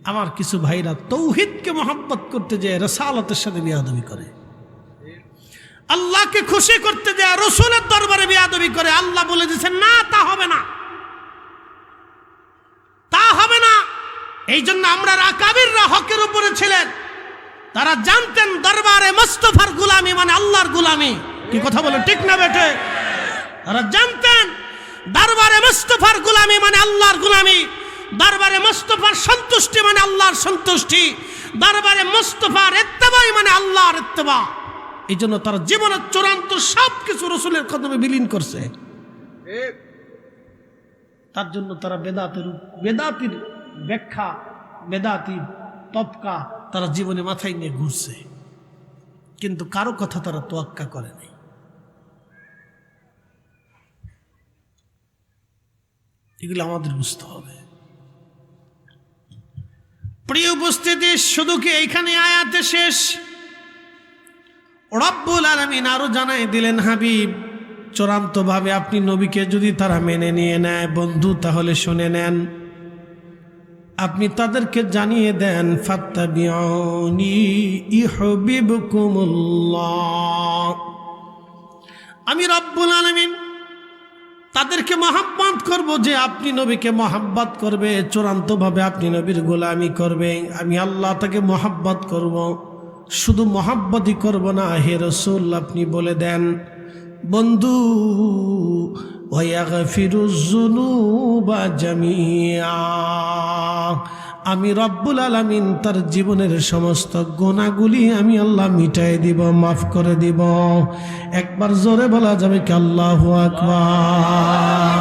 আমার কিছু ভাইরা তৌহিদকে মহব্বত করতে যায় রাসালাতের সাথে বিয়াদবি করে, আল্লাহকে খুশি করতে যায় রসুলের দরবারে বিয়াদবি করে। আল্লাহ বলে দিয়েছেন না, তা হবে না, তা হবে না। এই জন্য আমরা আকাবিররা হকের উপরে ছিলেন, তারা জানতেন দরবারে মুস্তাফার গোলামি মানে আল্লাহর গোলামি। কি কথা বলে ঠিক না বেটে? তারা জানতেন দরবারে মুস্তাফার গোলামি মানে আল্লাহর গোলামি, দরবারে মুস্তাফার সন্তুষ্টি মানে আল্লাহর সন্তুষ্টি, দরবারে মুস্তাফার ইত্তেবাই মানে আল্লাহর ইত্তেবা। এই জন্য তারা জীবনের চূড়ান্ত সবকিছু রসুলের কদমে বিলীন করছে। তার জন্য তারা বেদাতির ব্যাখ্যা, বেদাতির তবকা তারা জীবনে মাথায় নিয়ে ঘুরছে, কিন্তু কারো কথা তারা তোয়াক্কা করে নাই। এগুলো আমাদের বুঝতে হবে। প্রিয় উপস্থিতি, শুধু কি এইখানে আয়াতে শেষ? রব্বুল আলামিন আরো জানাই দিলেন, হাবিব চূড়ান্তভাবে আপনি নবীকে যদি তারা মেনে নিয়ে নেয় বন্ধু, তাহলে শুনে নেন, আপনি তাদেরকে জানিয়ে দেন ফাত্তাবিউনি ইউহিব্বুকুমুল্লাহ। আমি রব্বুল আলামিন তাদেরকে মহাব্বত করব, যে আপনি নবীকে মহাব্বত করবে, চূড়ান্তভাবে আপনি নবীর গোলামি করবে, আমি আল্লাহ তাকে মহাব্বত করব। শুধু মহাব্বতই করব না, হে রাসূল আপনি বলে দেন বন্ধু, ওয়ায়াগফিরুজ যুনুবা জামিআ, আমি রব্বুল আলামিন তার জীবনের সমস্ত গুনাহগুলি আমি আল্লাহ মিটাই দিব, মাফ করে দিব। একবার জোরে বলা যাবে কি আল্লাহু আকবার।